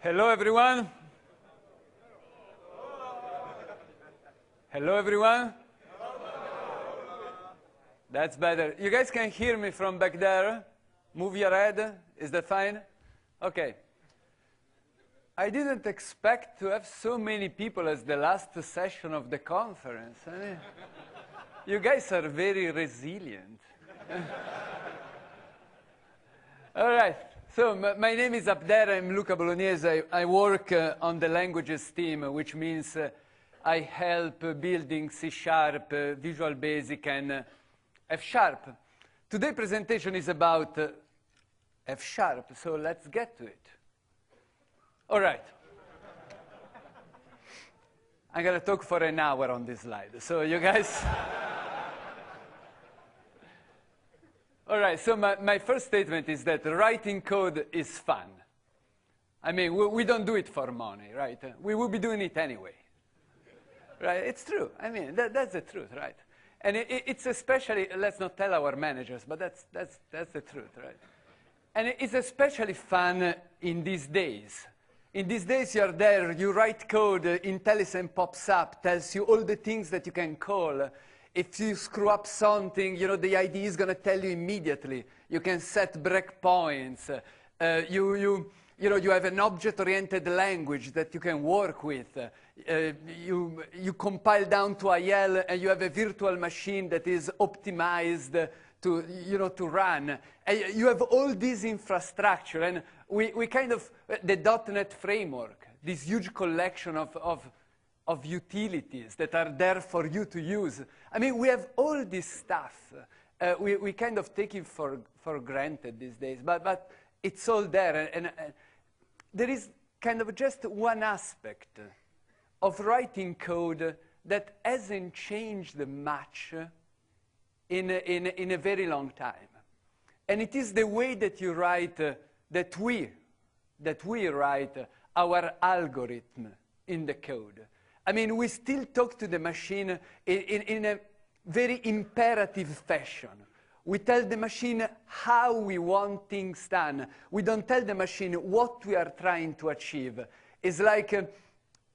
Hello, everyone. Hello, everyone. That's better. You guys can hear me from back there? Move your head. Is that fine? OK. I didn't expect to have so many people as the last session of the conference. I mean, you guys are very resilient. All right. So my name is Abder. I'm Luca Bolognese. I work on the languages team, which means I help building C#, Visual Basic, and F#. Today's presentation is about F#, so let's get to it. All right. I'm going to talk for an hour on this slide, so you guys... All right, so my first statement is that writing code is fun. I mean, we don't do it for money, right? We will be doing it anyway. Right? It's true. I mean, that's the truth, right? And it's especially, let's not tell our managers, but that's the truth, right? And it's especially fun in these days. In these days, you're there, you write code, IntelliSense pops up, tells you all the things that you can call. If you screw up something, you know, the IDE is going to tell you immediately. You can set breakpoints. You have an object-oriented language that you can work with. You compile down to IL, and you have a virtual machine that is optimized to run. And you have all this infrastructure. And we kind of, the .NET framework, this huge collection of utilities that are there for you to use. I mean, we have all this stuff. We kind of take it for granted these days, but it's all there. And there is kind of just one aspect of writing code that hasn't changed much in a very long time. And it is the way that you write, that we write our algorithm in the code. I mean, we still talk to the machine in a very imperative fashion. We tell the machine how we want things done. We don't tell the machine what we are trying to achieve. It's like,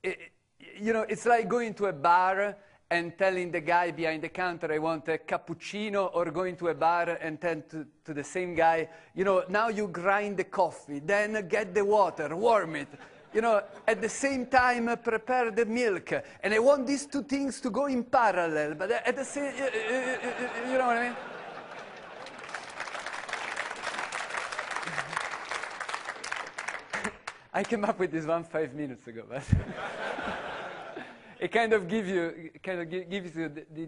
it's like going to a bar and telling the guy behind the counter, I want a cappuccino, or going to a bar and tell to the same guy, now you grind the coffee, then get the water, warm it. At the same time, prepare the milk. And I want these two things to go in parallel, but at the same, you know what I mean? I came up with this one 5 minutes ago, but it kind of gives you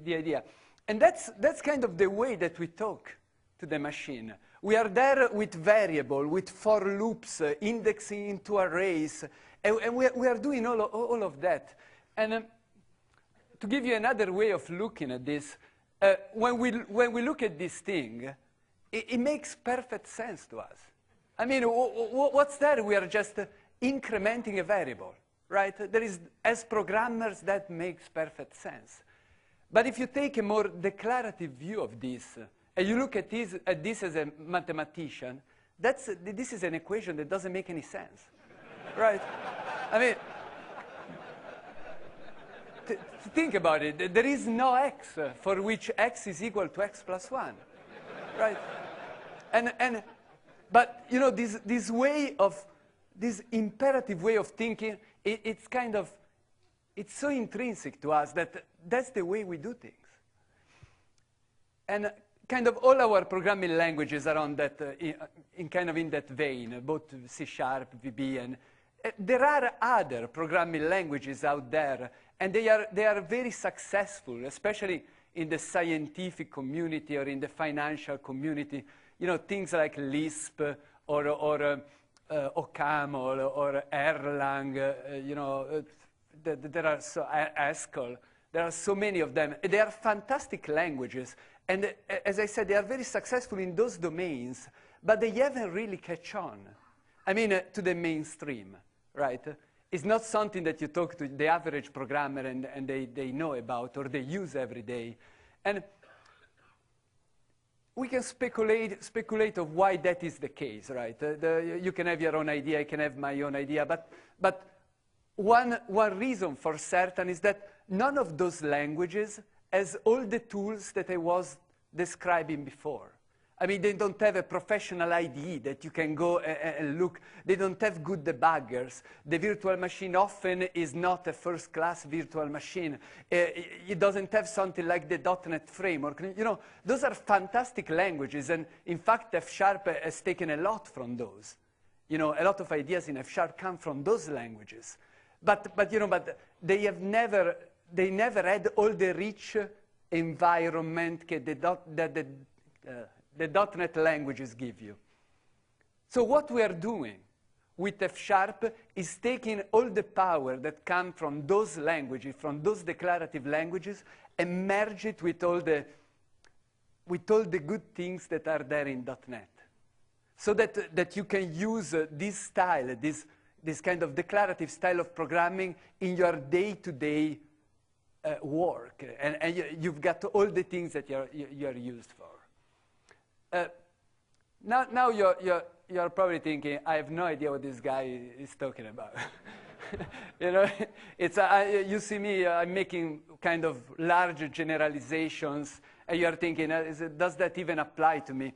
the idea. And that's kind of the way that we talk to the machine. We are there with variable, with for loops, indexing into arrays, and we are doing all of that. And to give you another way of looking at this, when we look at this thing, it makes perfect sense to us. I mean, what's there? We are just incrementing a variable, right? There is, as programmers, that makes perfect sense. But if you take a more declarative view of this, and you look at this as a mathematician, this is an equation that doesn't make any sense, right? I mean, think about it. There is no x for which x is equal to x plus 1, right? But this imperative way of thinking, it's so intrinsic to us that that's the way we do things. And kind of all our programming languages are on that, in that vein, both C#, VB, and there are other programming languages out there, and they are very successful, especially in the scientific community or in the financial community. Things like Lisp or OCaml or Erlang, there are Haskell. There are so many of them. They are fantastic languages. And as I said, they are very successful in those domains, but they haven't really catch on. I mean, to the mainstream, right? It's not something that you talk to the average programmer and they know about or they use every day. And we can speculate of why that is the case, right? You can have your own idea, I can have my own idea, but one reason for certain is that none of those languages has all the tools that I was describing before. I mean, they don't have a professional IDE that you can go and look. They don't have good debuggers. The virtual machine often is not a first-class virtual machine. It doesn't have something like the .NET framework. You know, those are fantastic languages, and in fact, F# has taken a lot from those. You know, a lot of ideas in F# come from those languages. But they never had all the rich environment that the .NET languages give you. So what we are doing with F# is taking all the power that comes from those languages, from those declarative languages, and merge it with all the good things that are there in .NET. So that you can use this style, this kind of declarative style of programming in your day-to-day work. And you've got all the things that you're used for. Now you're probably thinking, I have no idea what this guy is talking about. You know, you see me, I'm making kind of large generalizations, and you're thinking, does that even apply to me?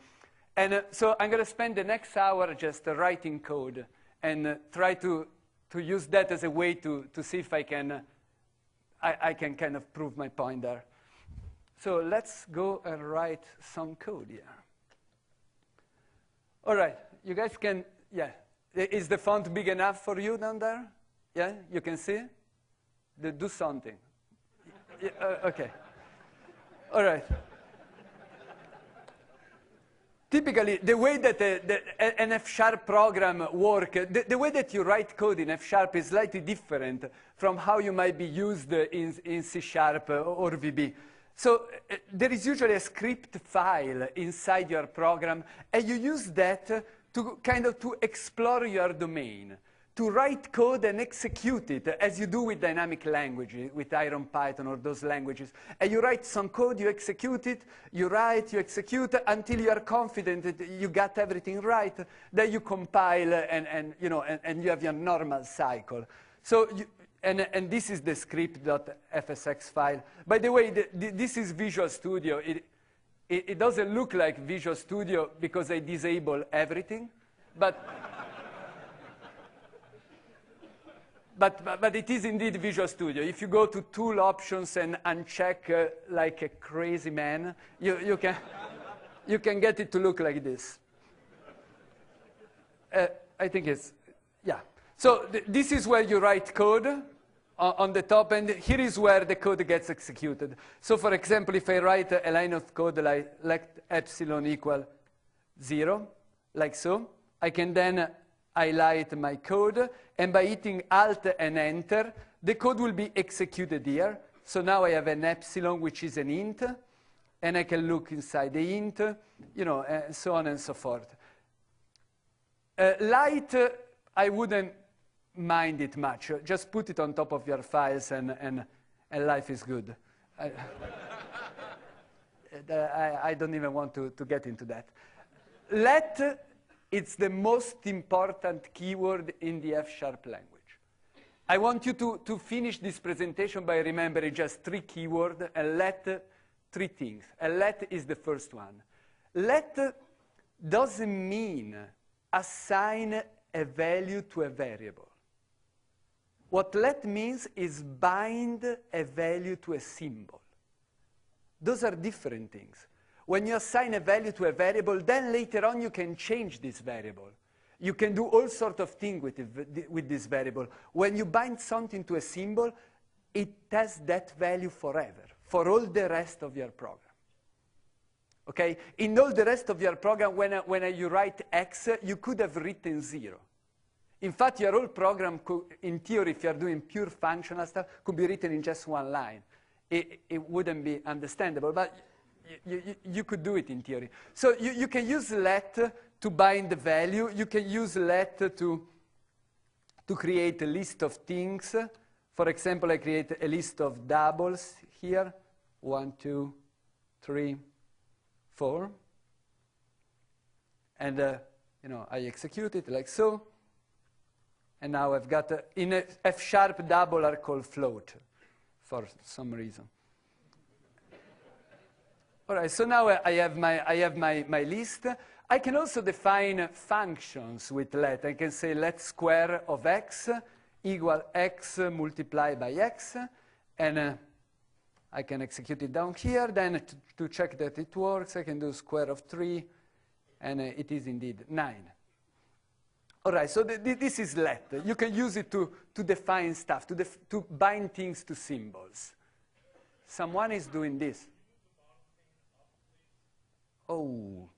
And so I'm going to spend the next hour just writing code and try to use that as a way to see if I can kind of prove my point there. So let's go and write some code here. All right, you guys can, yeah. Is the font big enough for you down there? Yeah, you can see? Do something. Yeah, okay. All right. Typically, the way that an F# program works, the way that you write code in F# is slightly different from how you might be used in C# or VB. So there is usually a script file inside your program, and you use that to kind of to explore your domain, to write code and execute it, as you do with dynamic languages, with IronPython or those languages. And you write some code, you execute it, you write, you execute, until you are confident that you got everything right. Then you compile, and you have your normal cycle. So and this is the script.fsx file. By the way, this is Visual Studio. It doesn't look like Visual Studio because I disable everything, but it is indeed Visual Studio. If you go to Tool Options and uncheck like a crazy man, you can get it to look like this. I think it's, yeah. So this is where you write code on the top, and here is where the code gets executed. So for example, if I write a line of code like let epsilon equal 0, like so, I can then highlight my code, and by hitting Alt and Enter, the code will be executed here. So now I have an epsilon, which is an int, and I can look inside the int, and so on and so forth. Light, I wouldn't mind it much. Just put it on top of your files, and life is good. I don't even want to get into that. Let, it's the most important keyword in the F# language. I want you to finish this presentation by remembering just 3 keywords, and let 3 things. And let is the first one. Let doesn't mean assign a value to a variable. What let means is bind a value to a symbol. Those are different things. When you assign a value to a variable, then later on you can change this variable. You can do all sorts of things with this variable. When you bind something to a symbol, it has that value forever, for all the rest of your program. Okay? In all the rest of your program, when you write X, you could have written 0. In fact, your whole program, in theory, if you're doing pure functional stuff, could be written in just 1 line. It wouldn't be understandable, but you could do it in theory. So you can use let to bind the value. You can use let to create a list of things. For example, I create a list of doubles here. 1, 2, 3, 4. And I execute it like so. And now I've got, in a F# double are called float for some reason. All right, so now I have my list. I can also define functions with let. I can say let square of x equal x multiplied by x. And I can execute it down here. Then to check that it works, I can do square of 3. And it is indeed 9. All right, so this is let. You can use it to define stuff, to bind things to symbols. Someone is doing this. Oh,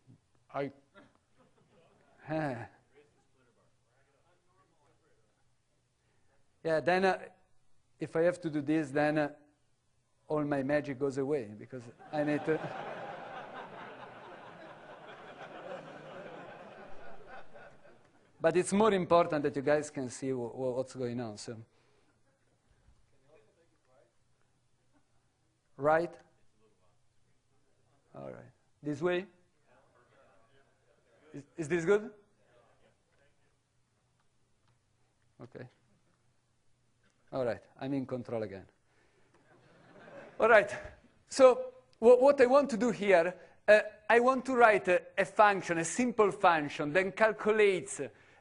yeah, then if I have to do this, then all my magic goes away, because I need to... But it's more important that you guys can see what's going on. So, right? All right. This way? Is this good? Okay. All right. I'm in control again. All right. So what I want to do here, I want to write a function, a simple function, that calculates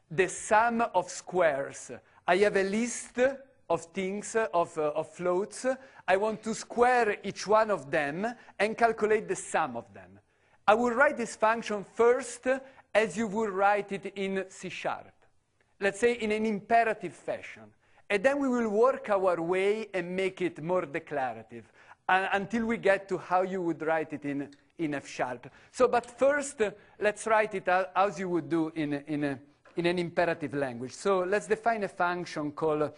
the sum of squares. I have a list of things, of floats. I want to square each one of them and calculate the sum of them. I will write this function first as you would write it in C#. Let's say in an imperative fashion. And then we will work our way and make it more declarative until we get to how you would write it in F#. So, but first, let's write it as you would do in an imperative language. So let's define a function called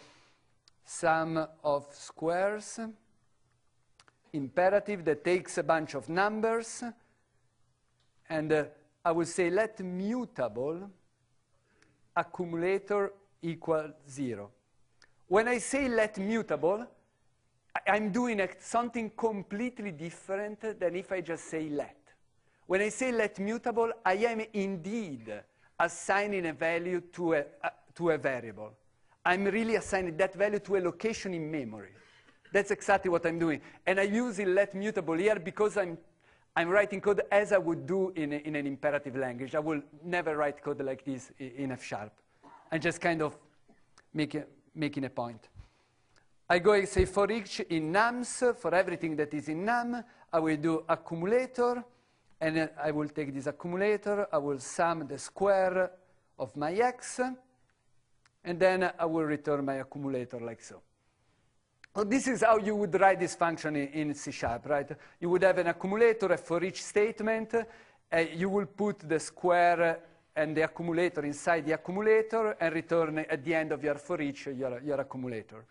sum of squares, imperative that takes a bunch of numbers, and I will say let mutable accumulator equal 0. When I say let mutable, I'm doing something completely different than if I just say let. When I say let mutable, I am indeed assigning a value to a variable. I'm really assigning that value to a location in memory. That's exactly what I'm doing. And I use let mutable here because I'm writing code as I would do in an imperative language. I will never write code like this in F#. I'm just kind of making a point. I go and say for each in nums, for everything that is in num, I will do accumulator, and I will take this accumulator, I will sum the square of my x, and then I will return my accumulator like so. So this is how you would write this function in C#, right? You would have an accumulator for each statement. You will put the square and the accumulator inside the accumulator and return at the end of your for each your accumulator.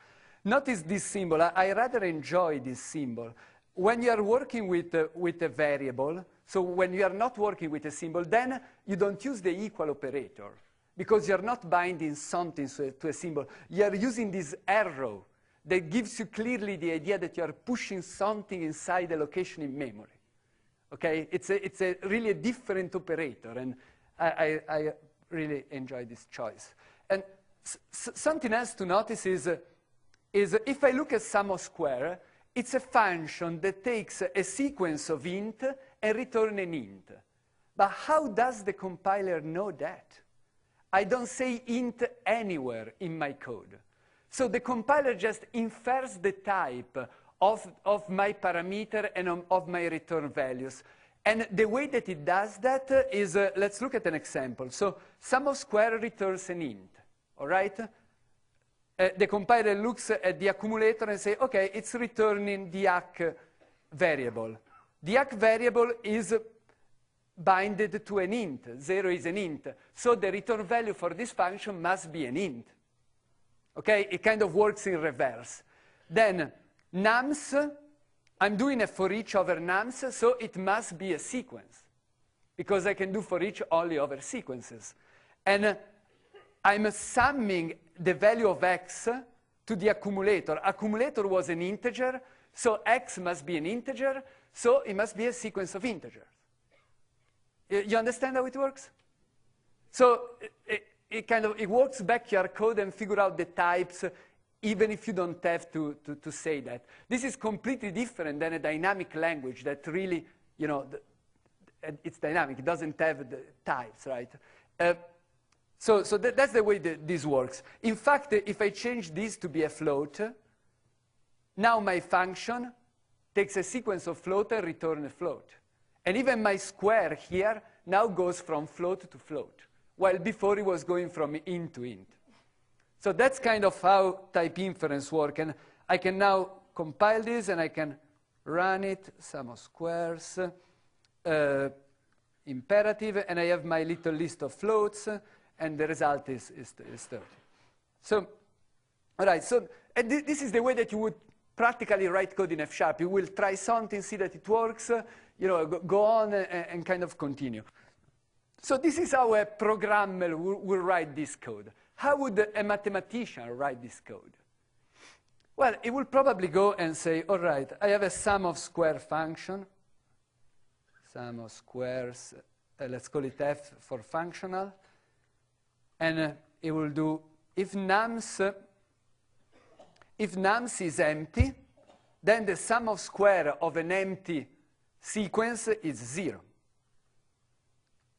Notice this symbol. I rather enjoy this symbol. When you are working with a variable, so when you are not working with a symbol, then you don't use the equal operator because you're not binding something to a symbol. You are using this arrow that gives you clearly the idea that you are pushing something inside a location in memory. Okay? It's really a different operator, and I really enjoy this choice. And something else to notice is if I look at sum of square, it's a function that takes a sequence of int and return an int. But how does the compiler know that? I don't say int anywhere in my code. So the compiler just infers the type of my parameter and of my return values. And the way that it does that is, let's look at an example. So sum of square returns an int, all right? The compiler looks at the accumulator and says, OK, it's returning the ACK variable. The ACK variable is binded to an int. 0 is an int. So the return value for this function must be an int. OK? It kind of works in reverse. Then nums, I'm doing a for each over nums, so it must be a sequence, because I can do for each only over sequences. And I'm summing the value of x to the accumulator. Accumulator was an integer, so x must be an integer, so it must be a sequence of integers. You understand how it works? So it works back your code and figure out the types, even if you don't have to say that. This is completely different than a dynamic language that really, it's dynamic. It doesn't have the types, right? So that's the way this works. In fact, if I change this to be a float, now my function takes a sequence of float and returns a float. And even my square here now goes from float to float, while before it was going from int to int. So that's kind of how type inference works. And I can now compile this, and I can run it, sum of squares, imperative, and I have my little list of floats, and the result is 30. So, all right, so this is the way that you would practically write code in F#. You will try something, see that it works, go on and kind of continue. So this is how a programmer will write this code. How would a mathematician write this code? Well, it will probably go and say, all right, I have a sum of square function, sum of squares, let's call it f for functional, and it will do if nums is empty, then the sum of square of an empty sequence is 0.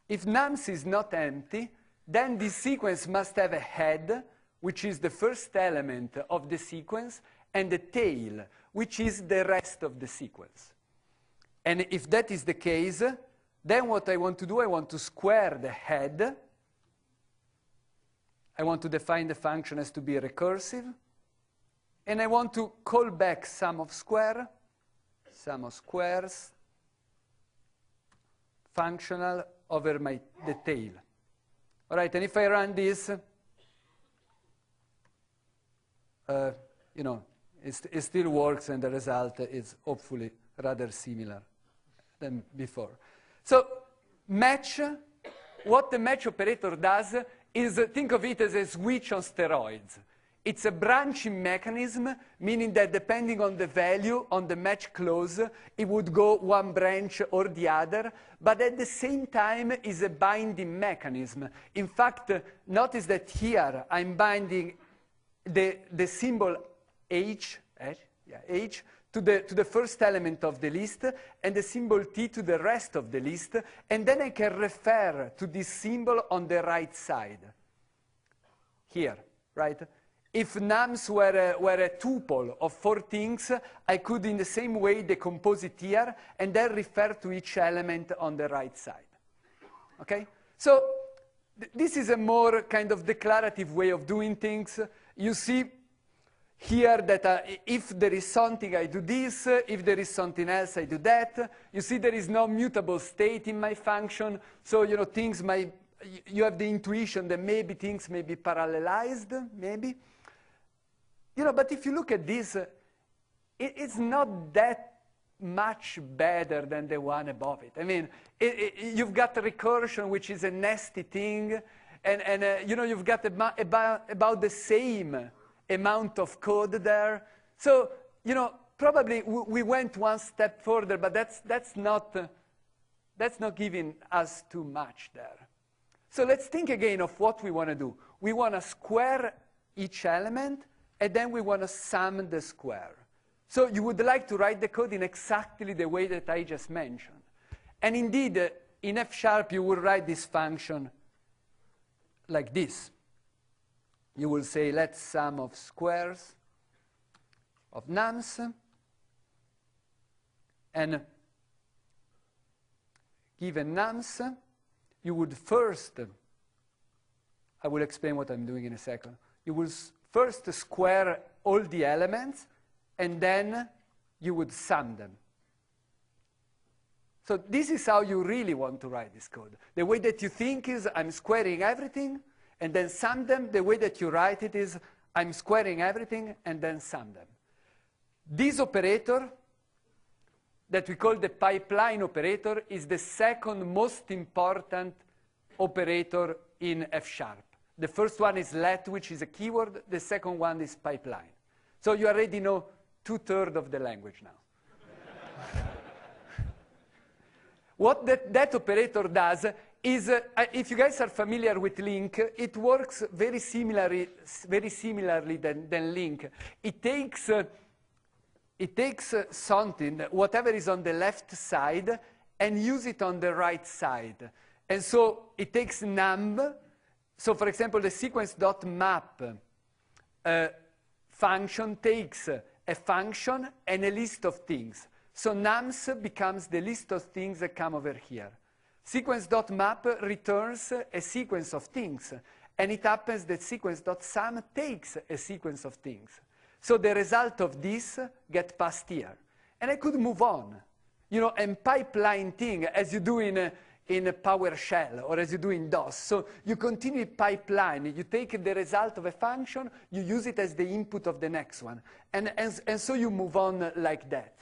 If nums is not empty, then this sequence must have a head, which is the first element of the sequence, and a tail, which is the rest of the sequence. And if that is the case, then what I want to do, I want to square the head. I want to define the function as to be recursive. And I want to call back sum of squares, functional over the tail. All right, and if I run this, it still works, and the result is hopefully rather similar than before. So match, what the match operator does is think of it as a switch on steroids. It's a branching mechanism, meaning that depending on the value on the match clause, it would go one branch or the other, but at the same time is a binding mechanism. In fact, notice that here I'm binding the symbol h to the first element of the list, and the symbol t to the rest of the list, and then I can refer to this symbol on the right side. Here, right? If nums were a tuple of 4 things, I could in the same way decompose it here and then refer to each element on the right side. Okay? So this is a more kind of declarative way of doing things. You see here that if there is something, I do this. If there is something else, I do that. You see there is no mutable state in my function. So, things might, you have the intuition that maybe things may be parallelized, maybe. But if you look at this, it's not that much better than the one above it. I mean, you've got recursion, which is a nasty thing, and you've got about the same amount of code there. So, probably we went one step further, but that's not giving us too much there. So let's think again of what we want to do. We want to square each element, and then we want to sum the square. So you would like to write the code in exactly the way that I just mentioned. And indeed, in F# you will write this function like this. You will say, let's sum of squares of nums, and given nums, you would first, I will explain what I'm doing in a second, you will first square all the elements, and then you would sum them. So this is how you really want to write this code. The way that you think is, I'm squaring everything, and then sum them. The way that you write it is, I'm squaring everything, and then sum them. This operator, that we call the pipeline operator, is the second most important operator in F#. The first one is let, which is a keyword. The second one is pipeline. So you already know 2/3 of the language now. What that operator does is, if you guys are familiar with LINQ, it works very similarly than LINQ. It takes something, whatever is on the left side, and use it on the right side. And so it takes num. So for example, the sequence.map function takes a function and a list of things. So nums becomes the list of things that come over here. Sequence.map returns a sequence of things. And it happens that sequence.sum takes a sequence of things. So the result of this gets passed here. And I could move on, you know, and pipeline thing as you do in PowerShell or as you do in DOS. So you continue pipeline. You take the result of a function, you use it as the input of the next one. And so you move on like that.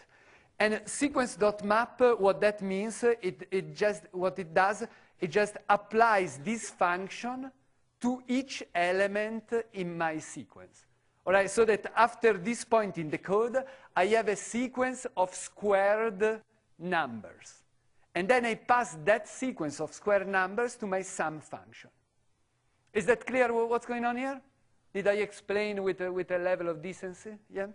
And sequence.map, what that means, it just applies this function to each element in my sequence. All right, so that after this point in the code, I have a sequence of squared numbers. And then I pass that sequence of squared numbers to my sum function. Is that clear what's going on here? Did I explain with a level of decency? Yeah?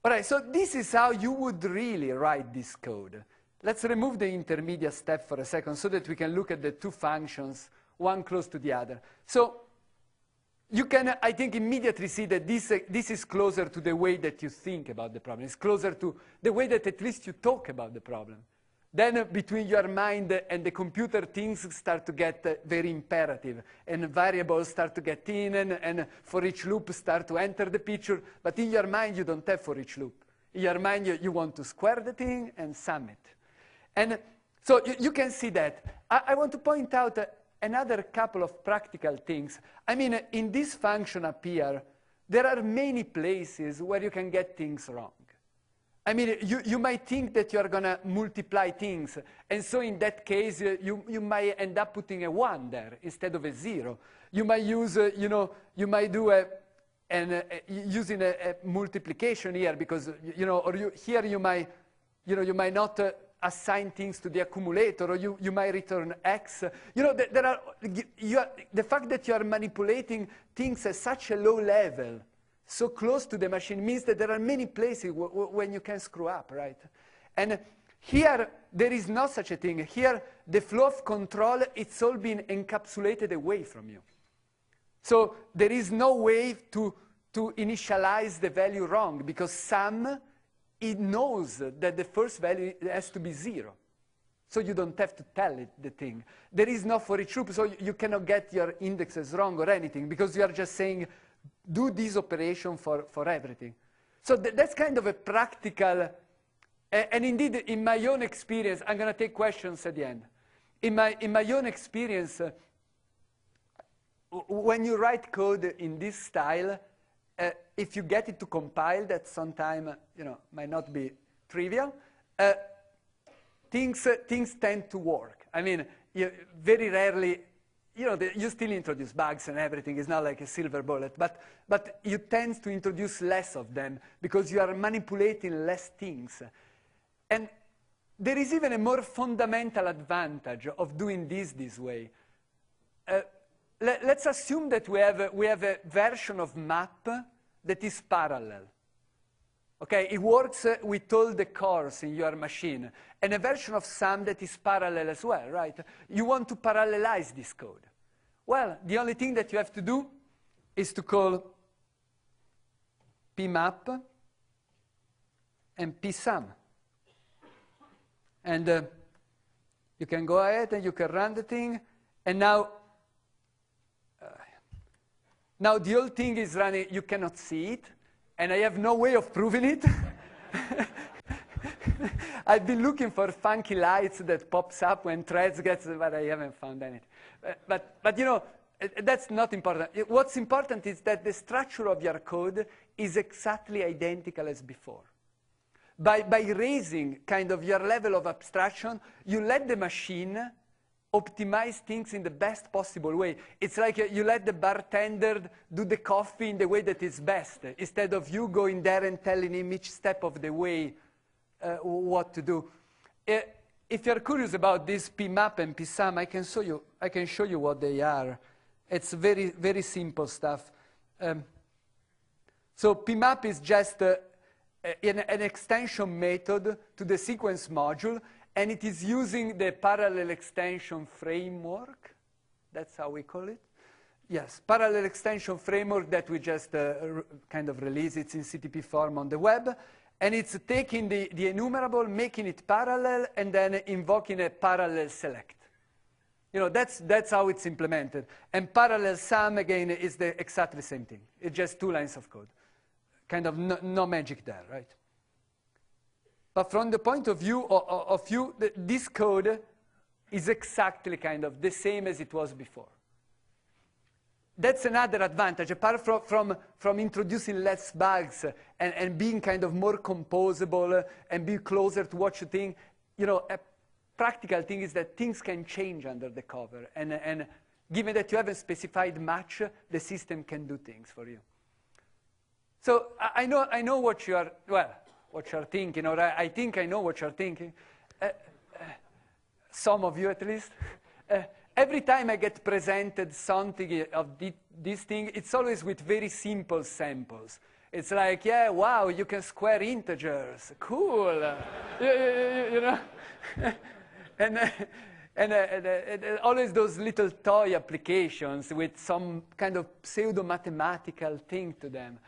All right, so this is how you would really write this code. Let's remove the intermediate step for a second so that we can look at the two functions, one close to the other. So you can, I think, immediately see that this is closer to the way that you think about the problem. It's closer to the way that at least you talk about the problem. Then between your mind and the computer, things start to get very imperative, and variables start to get in, and for each loop start to enter the picture. But in your mind, you don't have for each loop. In your mind, you want to square the thing and sum it. And so you can see that. I want to point out another couple of practical things. I mean, in this function up here, there are many places where you can get things wrong. I mean, you might think that you're going to multiply things. And so in that case, you might end up putting a 1 there instead of a 0. You might use, you might do using a multiplication here because, here you might not assign things to the accumulator, or you might return x. The fact that you are manipulating things at such a low level, so close to the machine, means that there are many places when you can screw up, right? And here, there is no such a thing. Here, the flow of control, it's all been encapsulated away from you. So there is no way to initialize the value wrong, because sum, it knows that the first value has to be 0. So you don't have to tell it the thing. There is no for each loop, so you cannot get your indexes wrong or anything, because you are just saying, do this operation for everything. So that's kind of a practical, and indeed, in my own experience, I'm going to take questions at the end. In my own experience, when you write code in this style, if you get it to compile, that sometimes might not be trivial, things tend to work. I mean, very rarely, you still introduce bugs and everything. It's not like a silver bullet, but you tend to introduce less of them because you are manipulating less things. And there is even a more fundamental advantage of doing this way. Let's assume that we have a version of map that is parallel. Okay, it works with all the cores in your machine, and a version of sum that is parallel as well, right? You want to parallelize this code. Well, the only thing that you have to do is to call pmap and psum. And you can go ahead and you can run the thing, and now the whole thing is running. You cannot see it, and I have no way of proving it. I've been looking for funky lights that pops up when threads gets, but I haven't found anything. But that's not important. What's important is that the structure of your code is exactly identical as before. By raising kind of your level of abstraction, you let the machine optimize things in the best possible way. It's like you let the bartender do the coffee in the way that is best, instead of you going there and telling him each step of the way what to do. if you're curious about this pmap and psum, I can show you what they are. It's very, very simple stuff. So pmap is just an extension method to the sequence module, and it is using the parallel extension framework. That's how we call it. Yes, parallel extension framework that we just kind of release. It's in CTP form on the web. And it's taking the enumerable, making it parallel, and then invoking a parallel select. You know, that's how it's implemented. And parallel sum, again, is exactly the same thing. It's just 2 lines of code. Kind of no magic there, right? But from the point of view of this code is exactly kind of the same as it was before. That's another advantage, apart from introducing less bugs and being kind of more composable and be closer to what you think. You know, a practical thing is that things can change under the cover. And given that you haven't specified much, the system can do things for you. So I know what you are, well, what you're thinking, or I think I know what you're thinking. Some of you at least. Every time I get presented something of this thing, it's always with very simple samples. It's like, yeah, wow, you can square integers. Cool. You know? and always those little toy applications with some kind of pseudo-mathematical thing to them.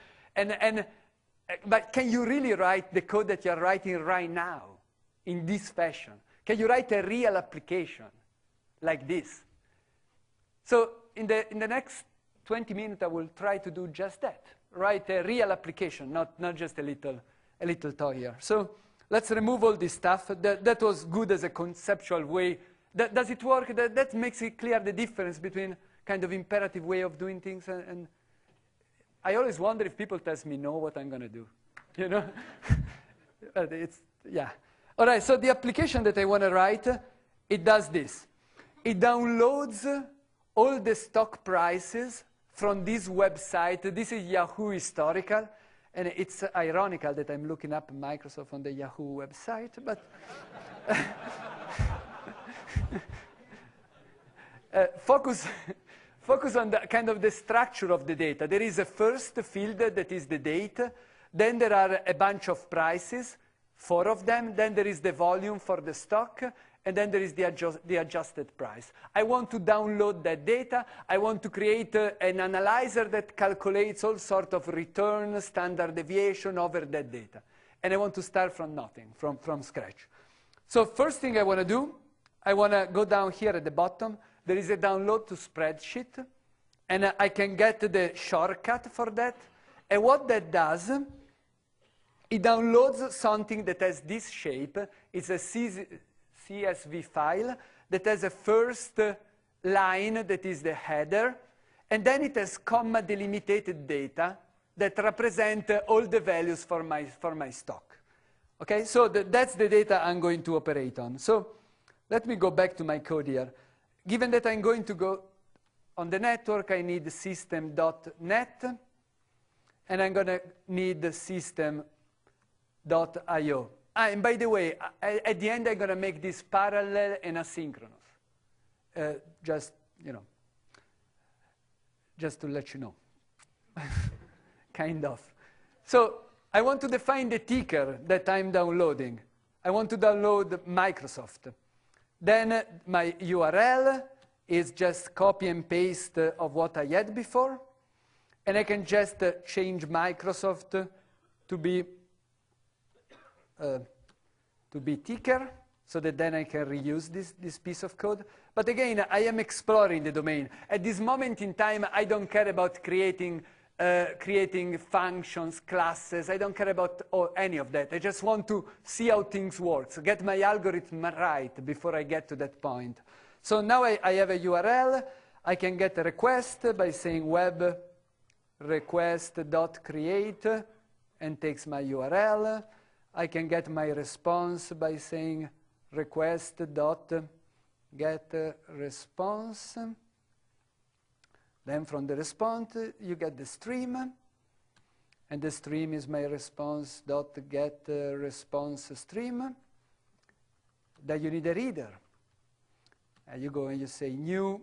But can you really write the code that you're writing right now in this fashion? Can you write a real application like this? So in the next 20 minutes, I will try to do just that. Write a real application, not just a little toy here. So let's remove all this stuff. That was good as a conceptual way. Does it work? That makes it clear the difference between kind of imperative way of doing things and I always wonder if people tell me no what I'm going to do. You know? But yeah. All right, so the application that I want to write, it does this. It downloads all the stock prices from this website. This is Yahoo Historical, and it's ironical that I'm looking up Microsoft on the Yahoo website, but focus on the kind of the structure of the data. There is a first field that is the date. Then there are a bunch of prices, 4 of them. Then there is the volume for the stock. And then there is the adjusted price. I want to download that data. I want to create an analyzer that calculates all sorts of return, standard deviation over that data. And I want to start from nothing, from scratch. So first thing I want to do, I want to go down here at the bottom. There is a download to spreadsheet. And I can get the shortcut for that. And what that does, it downloads something that has this shape. It's a CSV file that has a first line that is the header, and then it has comma delimited data that represent all the values for my stock. Okay, so that's the data I'm going to operate on. So let me go back to my code here. Given that I'm going to go on the network, I need system.net, and I'm going to need system.io. And by the way, at the end, I'm going to make this parallel and asynchronous. Just to let you know. Kind of. So I want to define the ticker that I'm downloading. I want to download Microsoft. Then my URL is just copy and paste of what I had before. And I can just change Microsoft to be ticker, so that then I can reuse this piece of code. But again, I am exploring the domain. At this moment in time, I don't care about creating functions, classes. I don't care about any of that. I just want to see how things work, so get my algorithm right before I get to that point. So now I have a URL. I can get a request by saying web request.create and takes my URL. I can get my response by saying request.getResponse. Then from the response, you get the stream. And the stream is my response.getResponse stream. then you need a reader. And you go and you say new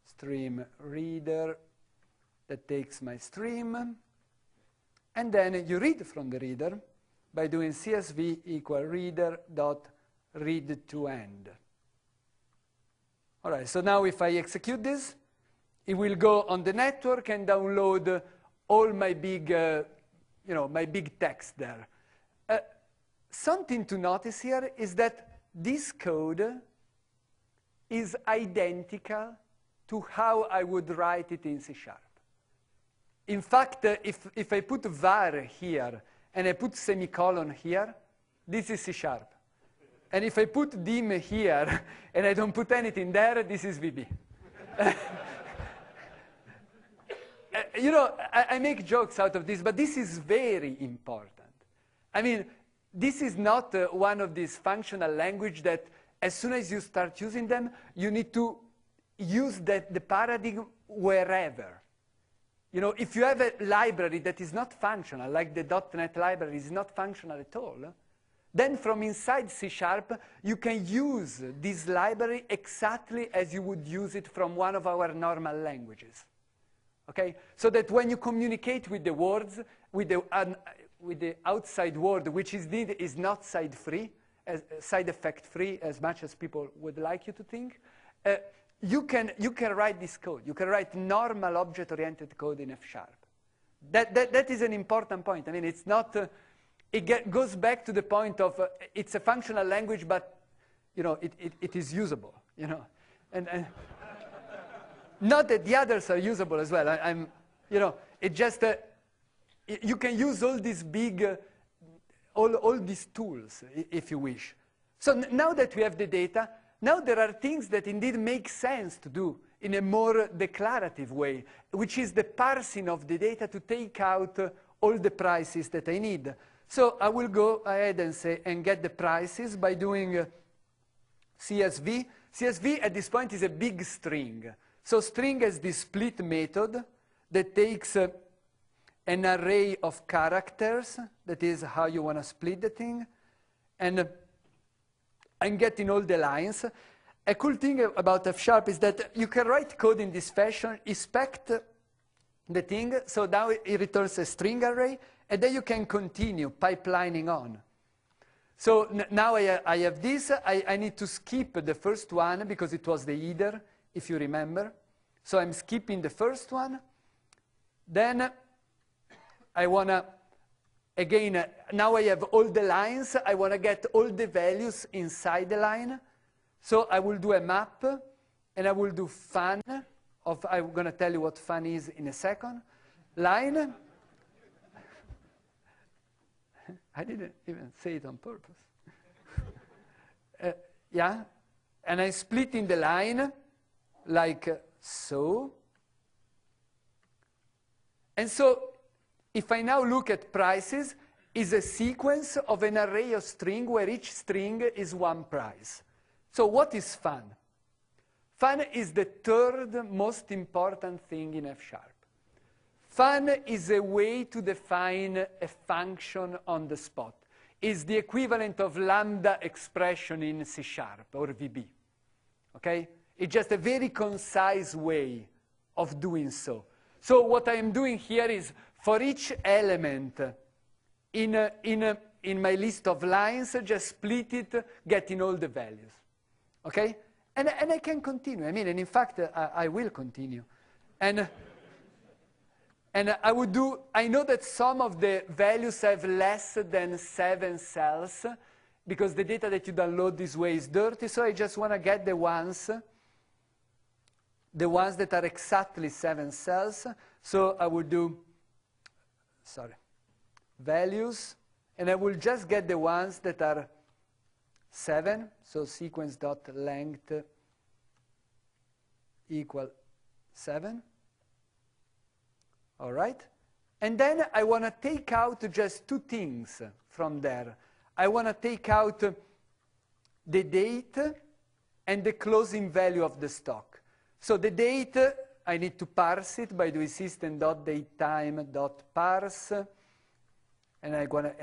stream reader that takes my stream. And then you read from the reader by doing CSV equal reader dot read to end. All right, so now if I execute this, it will go on the network and download all my big, my big text there. Something to notice here is that this code is identical to how I would write it in C#. In fact, if I put var here and I put semicolon here, this is C#. And if I put dim here and I don't put anything there, this is VB. I make jokes out of this, but this is very important. I mean, this is not one of these functional languages that as soon as you start using them, you need to use the paradigm wherever. If you have a library that is not functional, like the .NET library is not functional at all, then from inside C#, you can use this library exactly as you would use it from one of our normal languages. Okay? So that when you communicate with the words, with the outside world, which is not side-free, side effect-free as much as people would like you to think, you can write this code. You can write normal object-oriented code in F#. That is an important point. I mean, it's not... it goes back to the point of it's a functional language, but it is usable. And not that the others are usable as well. It just you can use all these big, all these tools if you wish. So now that we have the data, now there are things that indeed make sense to do in a more declarative way, which is the parsing of the data to take out all the prices that I need. So I will go ahead and get the prices by doing CSV. CSV at this point is a big string. So string has this split method that takes an array of characters. That is how you want to split the thing. And I'm getting all the lines. A cool thing about F# is that you can write code in this fashion, inspect the thing, so now it returns a string array, and then you can continue pipelining on. So now I have this. I need to skip the first one because it was the header, if you remember. So I'm skipping the first one. Then I want to, again, now I have all the lines. I want to get all the values inside the line. So I will do a map, and I will do fun. I'm going to tell you what fun is in a second. Line. I didn't even say it on purpose. Yeah. And I split in the line like so. And so if I now look at prices, is a sequence of an array of string where each string is one price. So what is fun? Fun is the third most important thing in F#. Fun is a way to define a function on the spot. It's the equivalent of lambda expression in C# or VB. Okay? It's just a very concise way of doing so. So what I am doing here is for each element in my list of lines, just split it, getting all the values. Okay? And I can continue. I mean, and in fact, I will continue. And I know that some of the values have less than 7 cells because the data that you download this way is dirty, so I just want to get the ones that are exactly 7 cells. So I will do, values, and I will just get the ones that are 7, so sequence.length equal 7. All right? And then I want to take out just 2 things from there. I want to take out the date and the closing value of the stock. So the date, I need to parse it by doing system.datetime.parse, and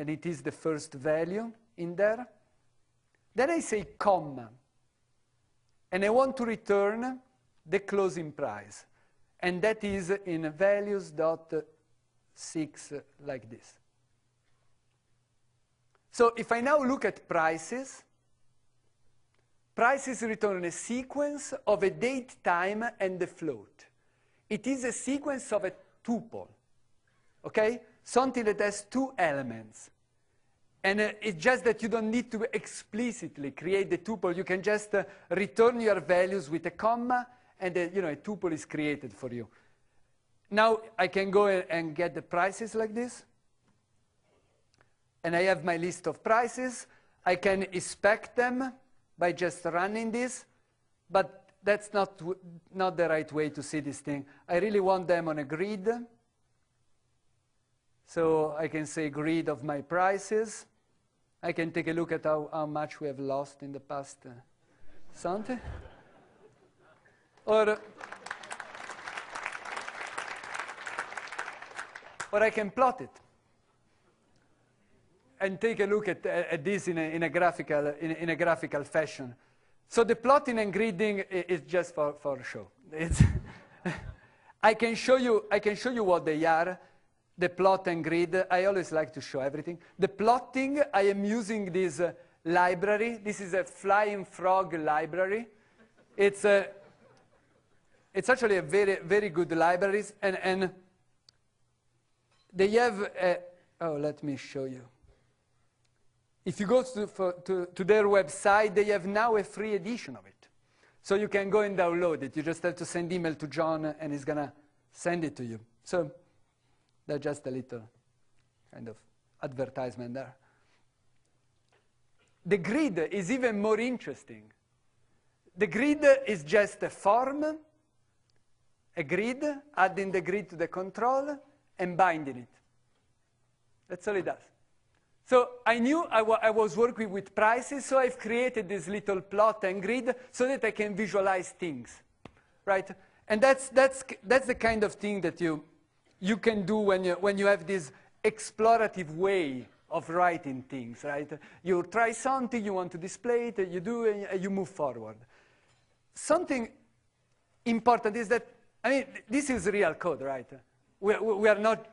it is the first value in there. Then I say comma. And I want to return the closing price. And that is in values.6 like this. So if I now look at prices, prices return a sequence of a date, time, and the float. It is a sequence of a tuple, okay? Something that has two elements. And it's just that you don't need to explicitly create the tuple. You can just return your values with a comma, and a tuple is created for you. Now I can go and get the prices like this. And I have my list of prices. I can inspect them by just running this. But that's not the right way to see this thing. I really want them on a grid. So I can say grid of my prices. I can take a look at how much we have lost in the past something. Or I can plot it and take a look at this in a graphical fashion. So the plotting and gridding is just for show. I can show you what they are. The plot and grid, I always like to show everything. The plotting, I am using this library. This is a Flying Frog library. It's actually a very, very good library. And they have, let me show you. If you go to their website, they have now a free edition of it. So you can go and download it. You just have to send email to John, and he's going to send it to you. So that's just a little kind of advertisement there. The grid is even more interesting. The grid is just a form, a grid, adding the grid to the control, and binding it. That's all it does. So I knew I was working with prices, so I've created this little plot and grid so that I can visualize things, right? And that's the kind of thing that you can do when you have this explorative way of writing things, right? You try something, you want to display it, you do, and you move forward. Something important is that, I mean, this is real code, right? We are not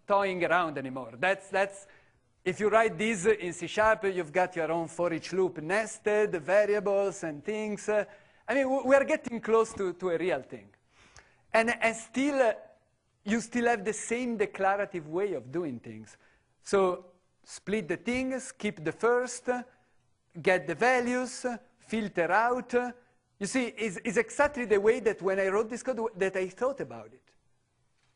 toying around anymore. That's if you write this in C#, you've got your own for each loop nested, variables and things. I mean, we are getting close to a real thing. And still, you still have the same declarative way of doing things. So split the things, keep the first, get the values, filter out. You see, it's exactly the way that when I wrote this code that I thought about it.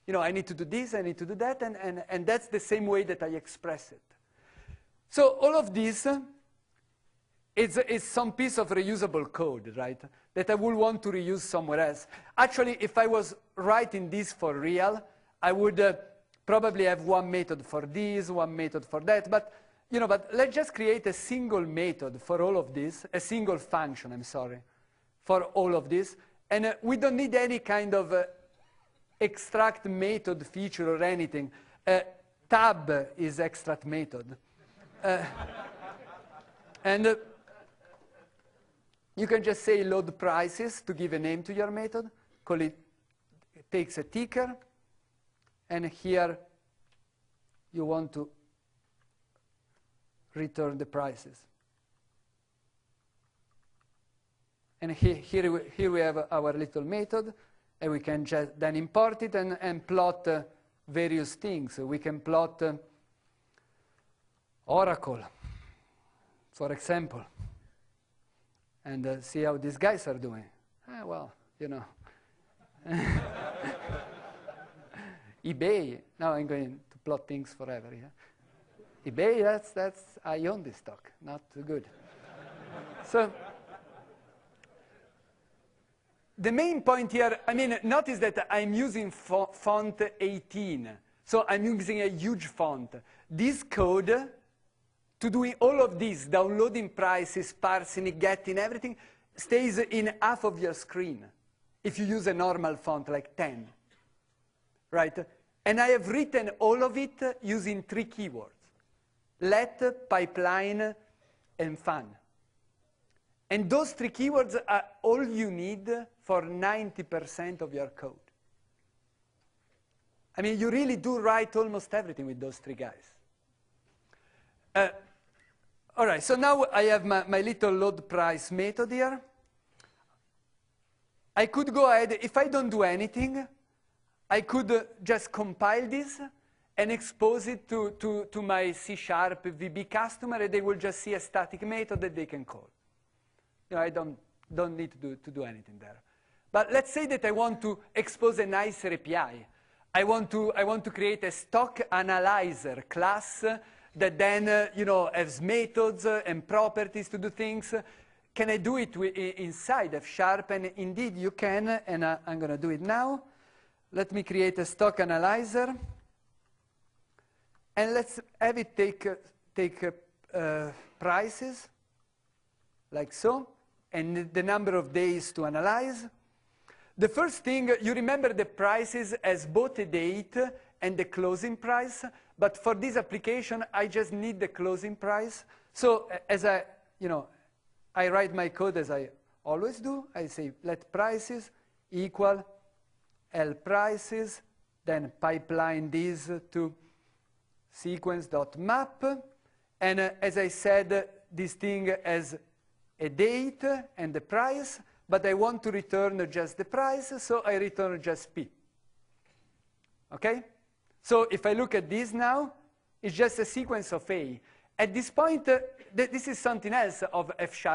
You know, I need to do this, I need to do that, and that's the same way that I express it. So all of this is some piece of reusable code, right, that I will want to reuse somewhere else. Actually, if I was writing this for real, I would probably have one method for this, one method for that. But let's just create a single method for all of this, a single function, I'm sorry, for all of this. And we don't need any kind of extract method feature or anything. Tab is extract method. And you can just say load prices to give a name to your method. Call it takes a ticker. And here you want to return the prices. And here we have our little method. And we can just then import it and plot various things. So we can plot Oracle, for example, and see how these guys are doing. Well, eBay. Now I'm going to plot things forever. Yeah? eBay, I own this stock. Not too good. So the main point here, I mean, notice that I'm using font 18. So I'm using a huge font. This code, to doing all of this, downloading prices, parsing it, getting everything, stays in half of your screen if you use a normal font like 10, right? And I have written all of it using 3 keywords: let, pipeline, and fun. And those three keywords are all you need for 90% of your code. I mean, you really do write almost everything with those three guys. All right, so now I have my little load price method here. I could go ahead, if I don't do anything, I could just compile this and expose it to my C# VB customer, and they will just see a static method that they can call. You know, I don't need to do anything there. But let's say that I want to expose a nicer API. I want to create a stock analyzer class that then you know, has methods and properties to do things. Can I do it inside F#? And indeed you can, and I'm going to do it now. Let me create a stock analyzer. And let's have it take prices, like so, and the number of days to analyze. The first thing, you remember the prices as both a date and the closing price, but for this application, I just need the closing price. So as I write my code as I always do. I say let prices equal L prices, then pipeline this to sequence.map. And as I said, this thing has a date and the price, but I want to return just the price, so I return just P. Okay? So if I look at this now, it's just a sequence of A. At this point, this is something else of F#.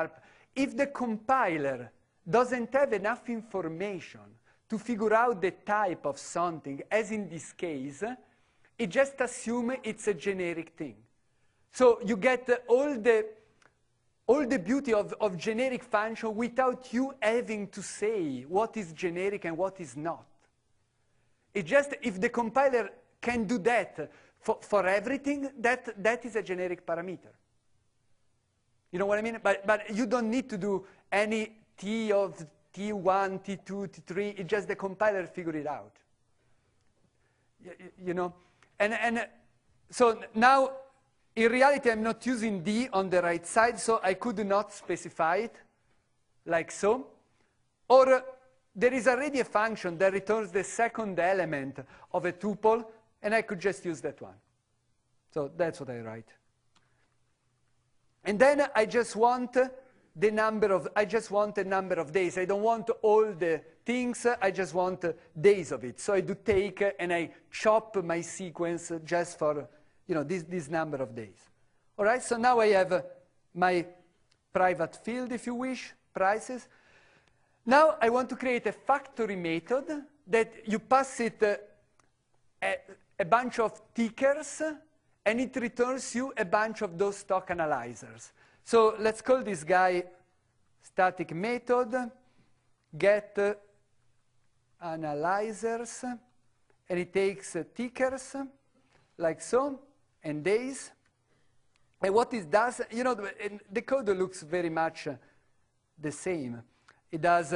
If the compiler doesn't have enough information to figure out the type of something, as in this case, it just assumes it's a generic thing. So you get all the beauty of generic function without you having to say what is generic and what is not. It just, if the compiler can do that for everything, that is a generic parameter. You know what I mean? But you don't need to do any T of T1, T2, T3. It's just the compiler figure it out. You know? And so now, in reality, I'm not using D on the right side, so I could not specify it like so. Or there is already a function that returns the second element of a tuple, and I could just use that one. So that's what I write. And then I just want the number of days. I don't want all the things, I just want days of it. So I do take and I chop my sequence just for this number of days. All right, so now I have my private field, if you wish, prices. Now I want to create a factory method that you pass it a bunch of tickers, and it returns you a bunch of those stock analyzers. So let's call this guy static method get analyzers, and it takes tickers, like so, and days. And what it does, the code looks very much the same. It does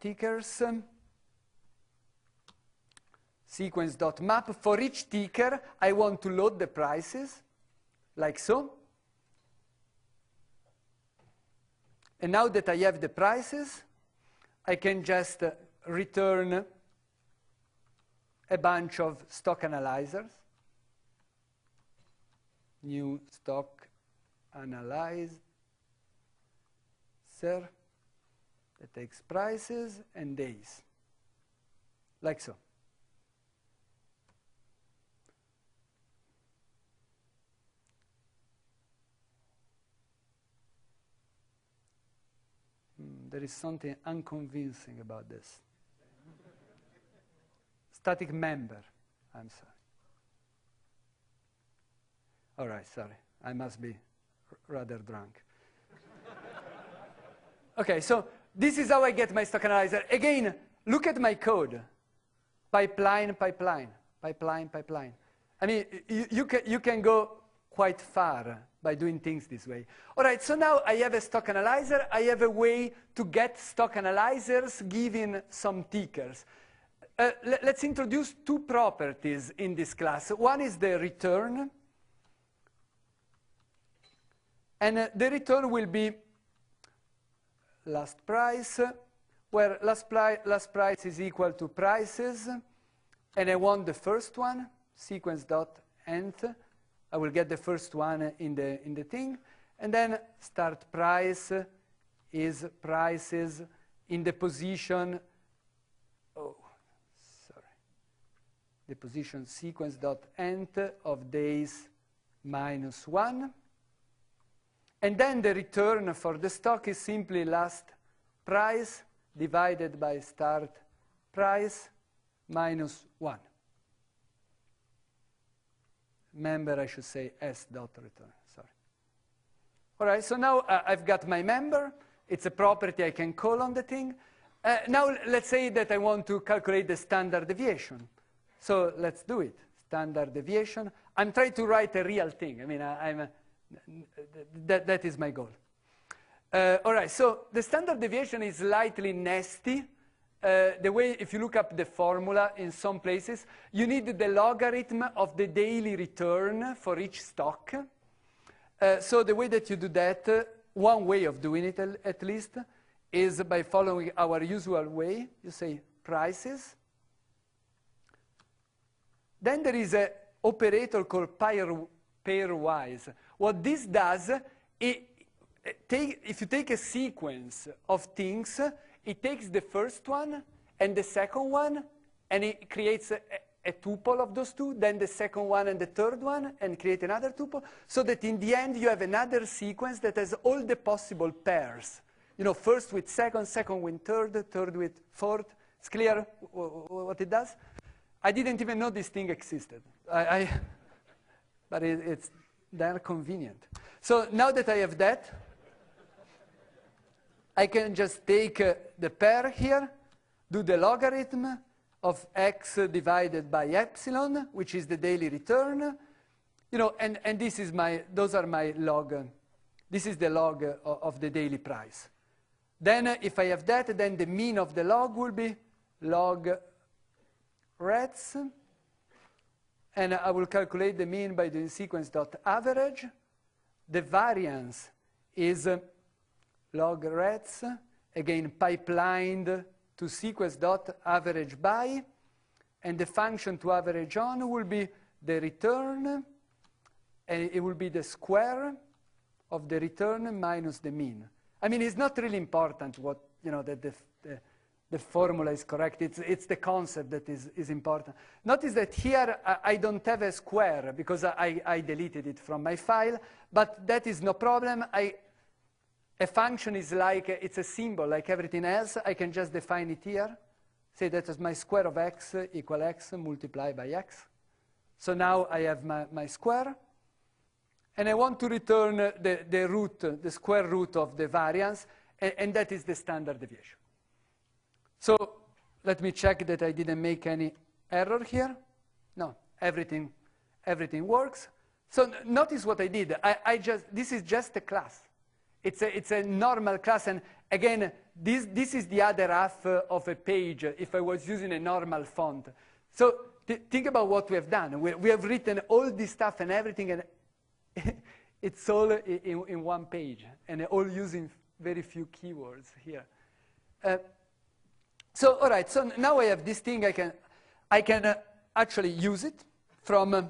tickers, sequence.map. For each ticker, I want to load the prices, like so. And now that I have the prices, I can just return a bunch of stock analyzers. New stock analyzer that takes prices and days, like so. There is something unconvincing about this. Static member, I'm sorry. All right, sorry. I must be rather drunk. Okay, so this is how I get my stock analyzer. Again, look at my code. Pipeline, pipeline, pipeline, pipeline. I mean, you can go quite far by doing things this way. All right, so now I have a stock analyzer. I have a way to get stock analyzers given some tickers. Let's introduce two properties in this class. One is the return. And the return will be last price, where last price is equal to prices, and I want the first one, sequence.nth. I will get the first one in the thing, and then start price is prices in the position, the position sequence.nth of days minus 1. And then the return for the stock is simply last price divided by start price minus 1. Member, I should say s.return, sorry. All right, so now I've got my member. It's a property I can call on the thing. Now let's say that I want to calculate the standard deviation. So let's do it. Standard deviation. I'm trying to write a real thing. I mean, that is my goal. All right, so the standard deviation is slightly nasty. The way, if you look up the formula in some places, you need the logarithm of the daily return for each stock. So the way that you do that, one way of doing it at least, is by following our usual way. You say prices. Then there is an operator called pairwise. What this does, if you take a sequence of things, it takes the first one and the second one, and it creates a tuple of those two, then the second one and the third one, and create another tuple, so that in the end you have another sequence that has all the possible pairs. You know, first with second, second with third, third with fourth. It's clear what it does? I didn't even know this thing existed. But it's they're convenient. So now that I have that, I can just take the pair here, do the logarithm of x divided by epsilon, which is the daily return. You know, and this is those are my log. This is the log of the daily price. Then if I have that, then the mean of the log will be log rets, and I will calculate the mean by doing sequence.average. The variance is log rets, again pipelined to sequence.average by, and the function to average on will be the return, and it will be the square of the return minus the mean. I mean, it's not really important what, you know, that the formula is correct. It's the concept that is important. Notice that here I don't have a square because I deleted it from my file, but that is no problem. A function is like, it's a symbol like everything else. I can just define it here. Say that as my square of x equal x multiplied by x. So now I have my square. And I want to return the root, the square root of the variance, and that is the standard deviation. So let me check that I didn't make any error here. No, everything works. So notice what I did. This is just a class. It's a normal class, and again, this is the other half of a page if I was using a normal font. So think about what we have done. We have written all this stuff and everything, and it's all in one page, and all using very few keywords here. So all right, so now I have this thing. I can actually use it from,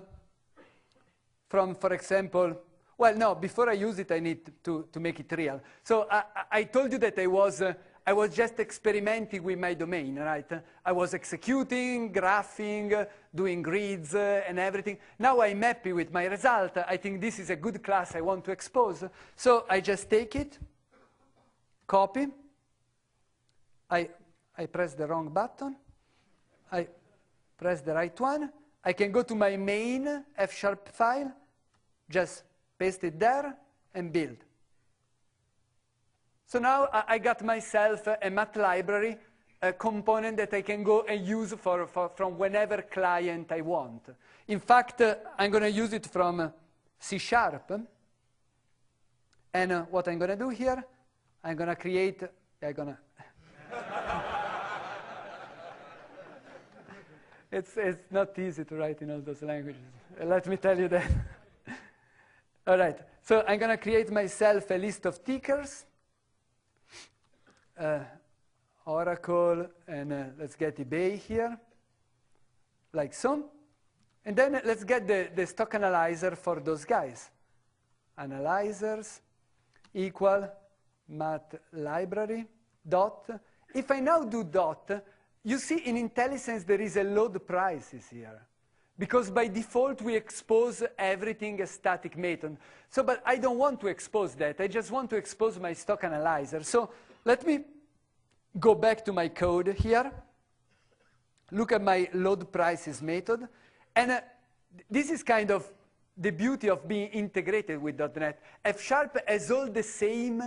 for example. Well, no, before I use it, I need to make it real. So I told you that I was just experimenting with my domain, right? I was executing, graphing, doing grids and everything. Now I'm happy with my result. I think this is a good class I want to expose. So I just take it, copy. I press the wrong button. I press the right one. I can go to my main F# file, just paste it there, and build. So now I got myself a math library, a component that I can go and use from whenever client I want. In fact, I'm going to use it from C#. And what I'm going to do here, I'm going to create, it's not easy to write in all those languages. Let me tell you that. All right, so I'm going to create myself a list of tickers. Oracle, and let's get eBay here, like so. And then let's get the stock analyzer for those guys. Analyzers equal math library dot. If I now do dot, you see in IntelliSense there is a load prices here. Because by default we expose everything as static method. So, but I don't want to expose that. I just want to expose my stock analyzer. So let me go back to my code here. Look at my load prices method. And this is kind of the beauty of being integrated with .NET. F# has all the same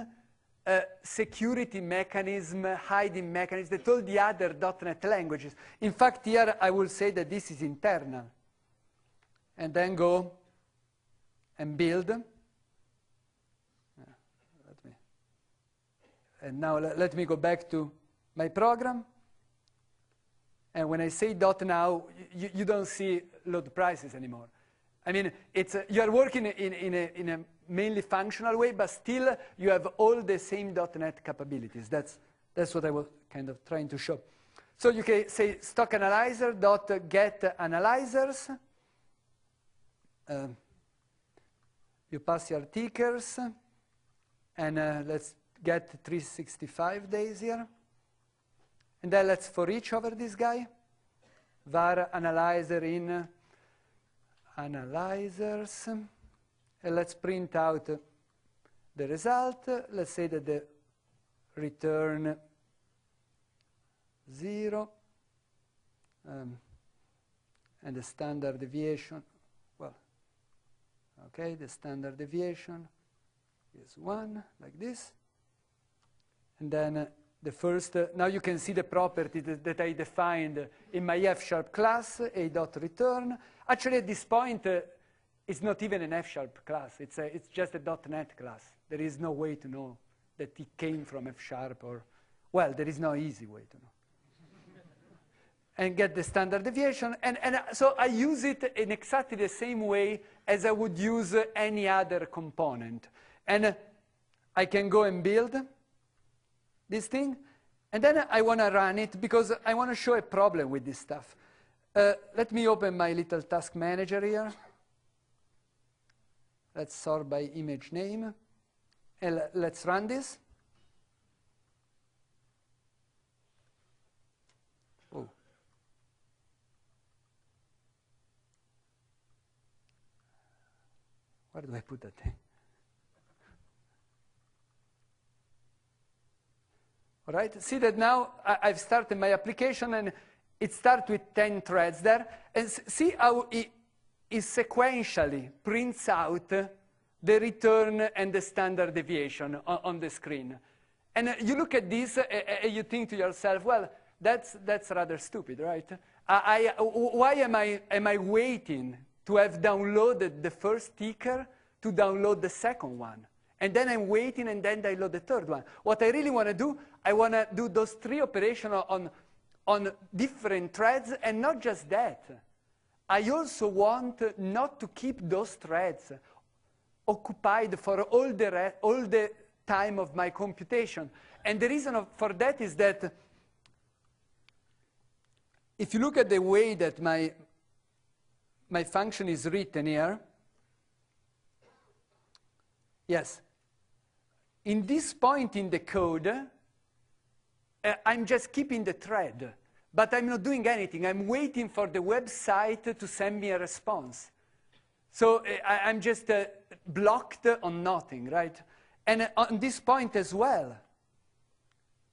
security mechanism, hiding mechanism that all the other .NET languages. In fact, here I will say that this is internal. And then go and build. And now let me go back to my program. And when I say dot now, you don't see load prices anymore. I mean, it's you are working in a mainly functional way, but still you have all the same .NET capabilities. That's what I was kind of trying to show. So you can say stock analyzer dot get analyzers. You pass your tickers, and let's get 365 days here. And then let's for each over this guy. Var analyzer in analyzers. And let's print out the result. Let's say that the return 0. And the standard deviation, well, okay, the standard deviation is 1, like this. And then the first, now you can see the property that I defined in my F# class, a.return. Actually, at this point, it's not even an F# class. It's just a .NET class. There is no way to know that it came from F# or, well, there is no easy way to know. And get the standard deviation. And so I use it in exactly the same way as I would use any other component. And I can go and build this thing, and then I want to run it because I want to show a problem with this stuff. Let me open my little task manager here. Let's sort by image name, and let's run this. Oh. Where do I put that thing? All right, see that now I've started my application and it starts with 10 threads there. And see how it sequentially prints out the return and the standard deviation on the screen. And you look at this and you think to yourself, well, that's rather stupid, right? Why am I waiting to have downloaded the first ticker to download the second one? And then I'm waiting, and then I load the third one. What I really want to do, I want to do those 3 operations on different threads, and not just that. I also want not to keep those threads occupied for all the time of my computation. And the reason for that is that if you look at the way that my function is written here, yes, in this point in the code, I'm just keeping the thread, but I'm not doing anything. I'm waiting for the website to send me a response. So I'm just blocked on nothing, right? And on this point as well,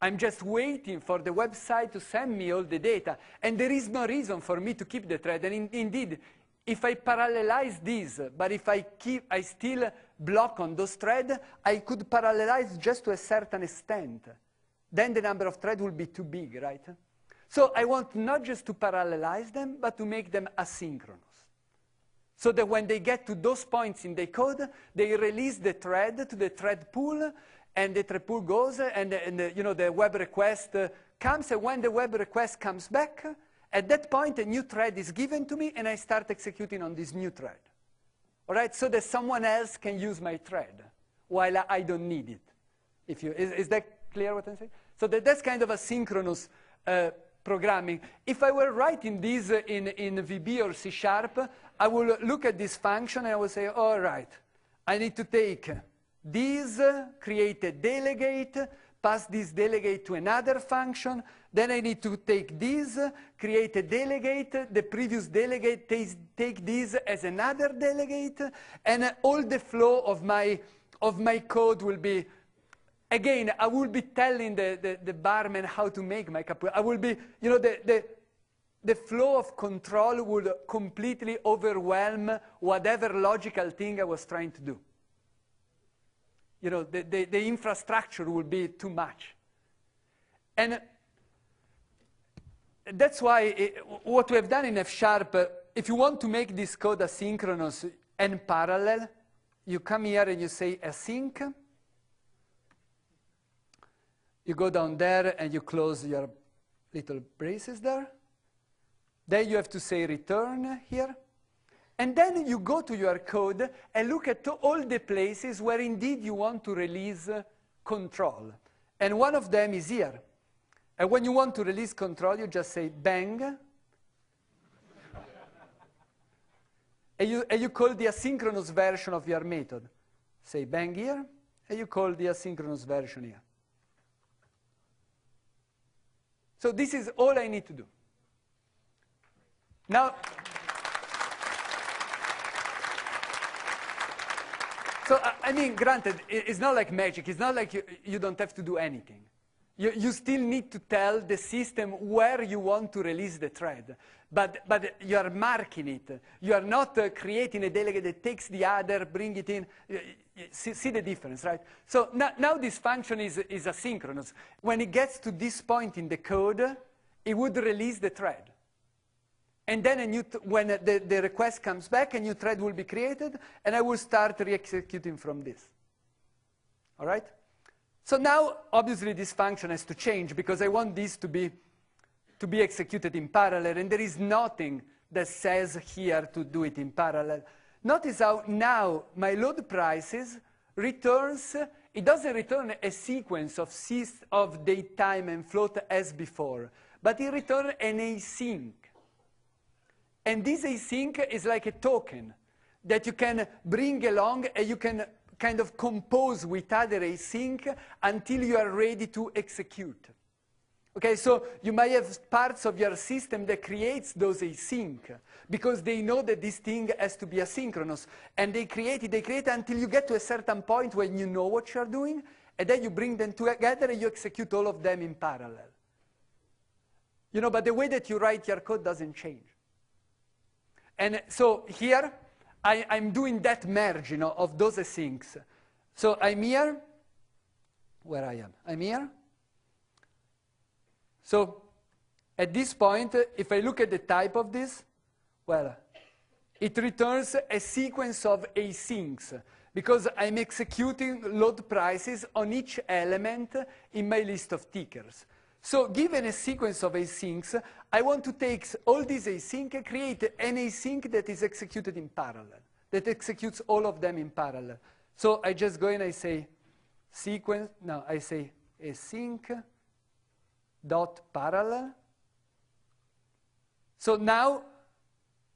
I'm just waiting for the website to send me all the data. And there is no reason for me to keep the thread. And indeed, if I parallelize this, but if I still block on those threads, I could parallelize just to a certain extent. Then the number of threads will be too big, right? So I want not just to parallelize them, but to make them asynchronous. So that when they get to those points in the code, they release the thread to the thread pool, and the thread pool goes, and the web request comes, and when the web request comes back, at that point, a new thread is given to me, and I start executing on this new thread. all right, so that someone else can use my thread while I don't need it. Is that clear what I'm saying? So that's kind of asynchronous programming. If I were writing this in VB or C#, I will look at this function and I will say, all right, I need to take this, create a delegate, pass this delegate to another function. Then I need to take this, create a delegate, the previous delegate take this as another delegate, and all the flow of my code will be, again, I will be telling the barman how to make my cappuccino. I will be, you know, the flow of control would completely overwhelm whatever logical thing I was trying to do. You know, the infrastructure will be too much. And that's why what we have done in F#, if you want to make this code asynchronous and parallel, you come here and you say async. You go down there and you close your little braces there. Then you have to say return here. And then you go to your code and look at all the places where indeed you want to release control. And one of them is here. And when you want to release control, you just say bang. and you call the asynchronous version of your method. Say bang here, and you call the asynchronous version here. So this is all I need to do. Now, so I mean, granted, it's not like magic. It's not like you don't have to do anything. You still need to tell the system where you want to release the thread. But you are marking it. You are not creating a delegate that takes the other, bring it in. See the difference, right? So now this function is asynchronous. When it gets to this point in the code, it would release the thread. And then when the request comes back, a new thread will be created, and I will start re-executing from this. All right? So now, obviously, this function has to change, because I want this to be executed in parallel, and there is nothing that says here to do it in parallel. Notice how now my load prices returns, it doesn't return a sequence of date, time, and float as before, but it returns an async. And this async is like a token that you can bring along, and you can kind of compose with other async until you are ready to execute. Okay, so you might have parts of your system that creates those async because they know that this thing has to be asynchronous. And they create it until you get to a certain point when you know what you're doing, and then you bring them together and you execute all of them in parallel. You know, but the way that you write your code doesn't change. And so here, I'm doing that merge, you know, of those asyncs. So I'm here, where I am. I'm here. So at this point, if I look at the type of this, well, it returns a sequence of asyncs, because I'm executing load prices on each element in my list of tickers. So given a sequence of asyncs, I want to take all these async and create an async that is executed in parallel, that executes all of them in parallel. So I just go in, I say sequence, no, I say async dot parallel. So now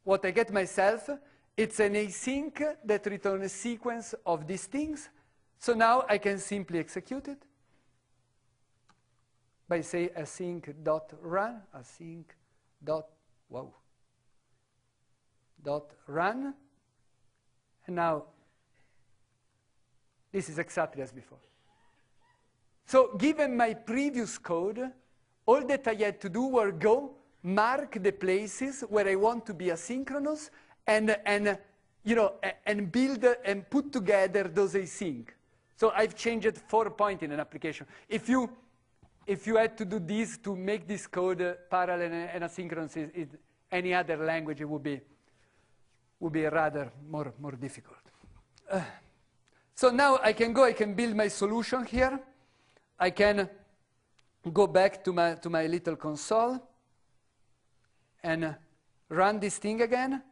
what I get myself, it's an async that returns a sequence of these things. So now I can simply execute it by say async.run, async.run, and now this is exactly as before. So given my previous code, all that I had to do were go mark the places where I want to be asynchronous and build and put together those async. So I've changed 4 points in an application. If you had to do this to make this code parallel and asynchronous in any other language, it would be rather more difficult. So now I can build my solution here. I can go back to my little console and run this thing again.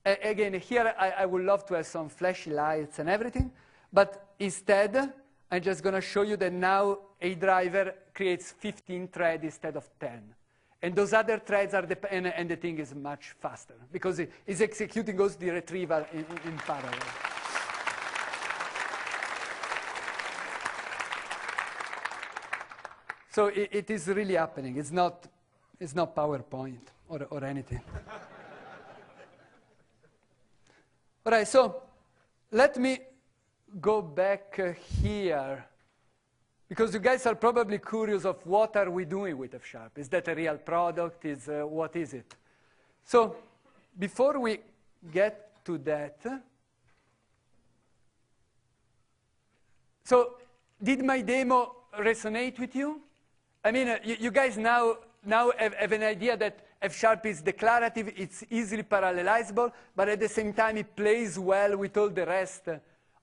again, here I would love to have some flashy lights and everything, but instead, I'm just going to show you that now a driver creates 15 threads instead of 10. And those other threads are, and the thing is much faster, because it's executing also the retrieval in parallel. So it is really happening. It's not PowerPoint or anything. All right, so let me go back here, because you guys are probably curious of what are we doing with F#. Is that a real product? What is it? So before we get to that, so did my demo resonate with you? I mean, you guys now have an idea that F# is declarative, it's easily parallelizable, but at the same time it plays well with all the rest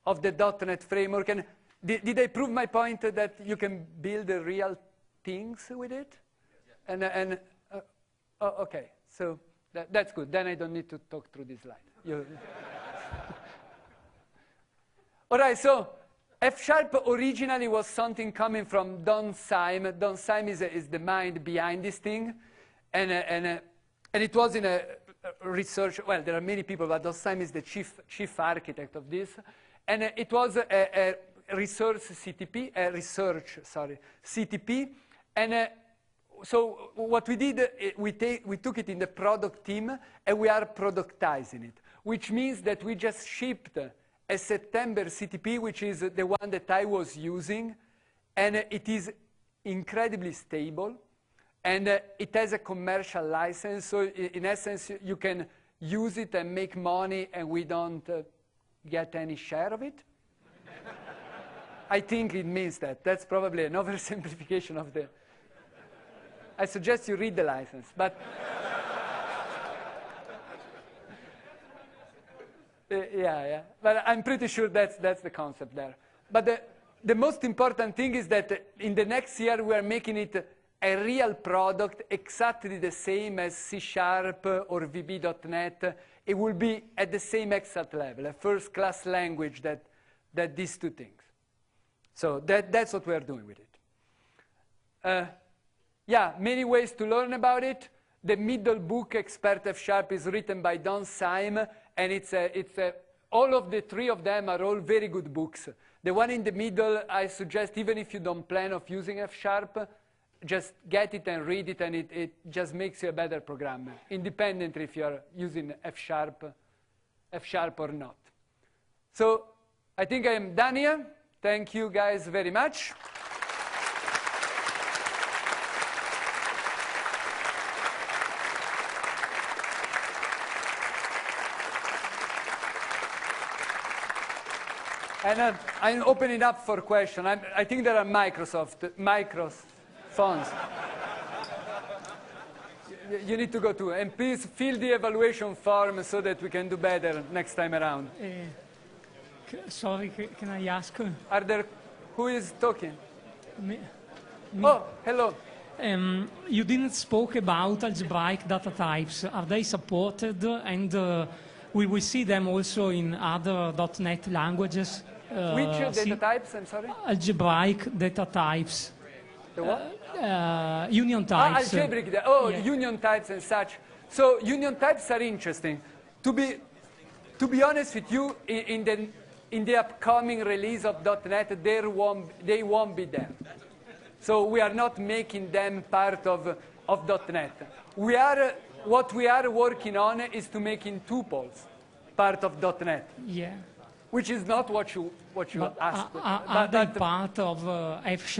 of the .NET framework. And did I prove my point that you can build real things with it? Yeah. Oh, okay, so that's good. Then I don't need to talk through this slide. All right, so F# originally was something coming from Don Syme. Don Syme is the mind behind this thing. And it was in a research, well, there are many people, but Don Syme is the chief architect of this. And it was a research CTP. And so what we did, we took it in the product team, and we are productizing it, which means that we just shipped a September CTP, which is the one that I was using, and it is incredibly stable, and it has a commercial license, so in essence, you can use it and make money, and we don't get any share of it. I think it means that. That's probably an oversimplification of the... I suggest you read the license, but... yeah, but I'm pretty sure that's the concept there. But the most important thing is that in the next year we are making it a real product, exactly the same as C# or VB.NET. It will be at the same exact level, a first-class language that these two things. So that's what we are doing with it. Yeah, many ways to learn about it. The middle book, Expert F# is written by Don Syme, and all of the three of them are all very good books. The one in the middle, I suggest, even if you don't plan of using F#, just get it and read it, and it just makes you a better programmer, independently if you're using F# or not. So I think I am done here. Thank you guys very much. And I'm opening up for questions. I think there are microphones. You need to go too. And please fill the evaluation form so that we can do better next time around. Sorry, can I ask? Who is talking? Me. Oh, hello. You didn't spoke about algebraic data types. Are they supported? And we will see them also in other .NET languages. Which data types, I'm sorry? Algebraic data types. The what? Union types. Algebraic, yeah. Union types and such. So union types are interesting. To be honest with you, in the upcoming release of .NET, they won't be there. So we are not making them part of .NET. What we are working on is to making tuples part of .NET. Yeah. Which is not what you asked. Are they part of F#?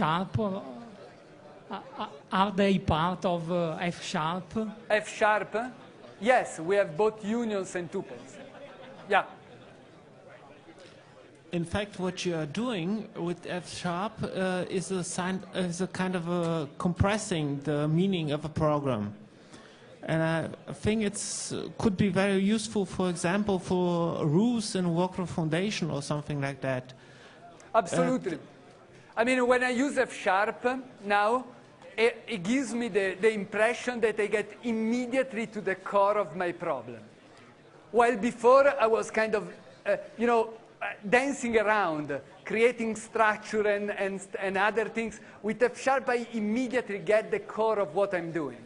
Are they part of F#? F#? Yes, we have both unions and tuples. Yeah. In fact, what you are doing with F# is a kind of compressing the meaning of a program. And I think it could be very useful, for example, for rules and workflow foundation or something like that. Absolutely. I mean, when I use F# now, it gives me the impression that I get immediately to the core of my problem. While before I was kind of, dancing around, creating structure and other things. With F#, I immediately get the core of what I'm doing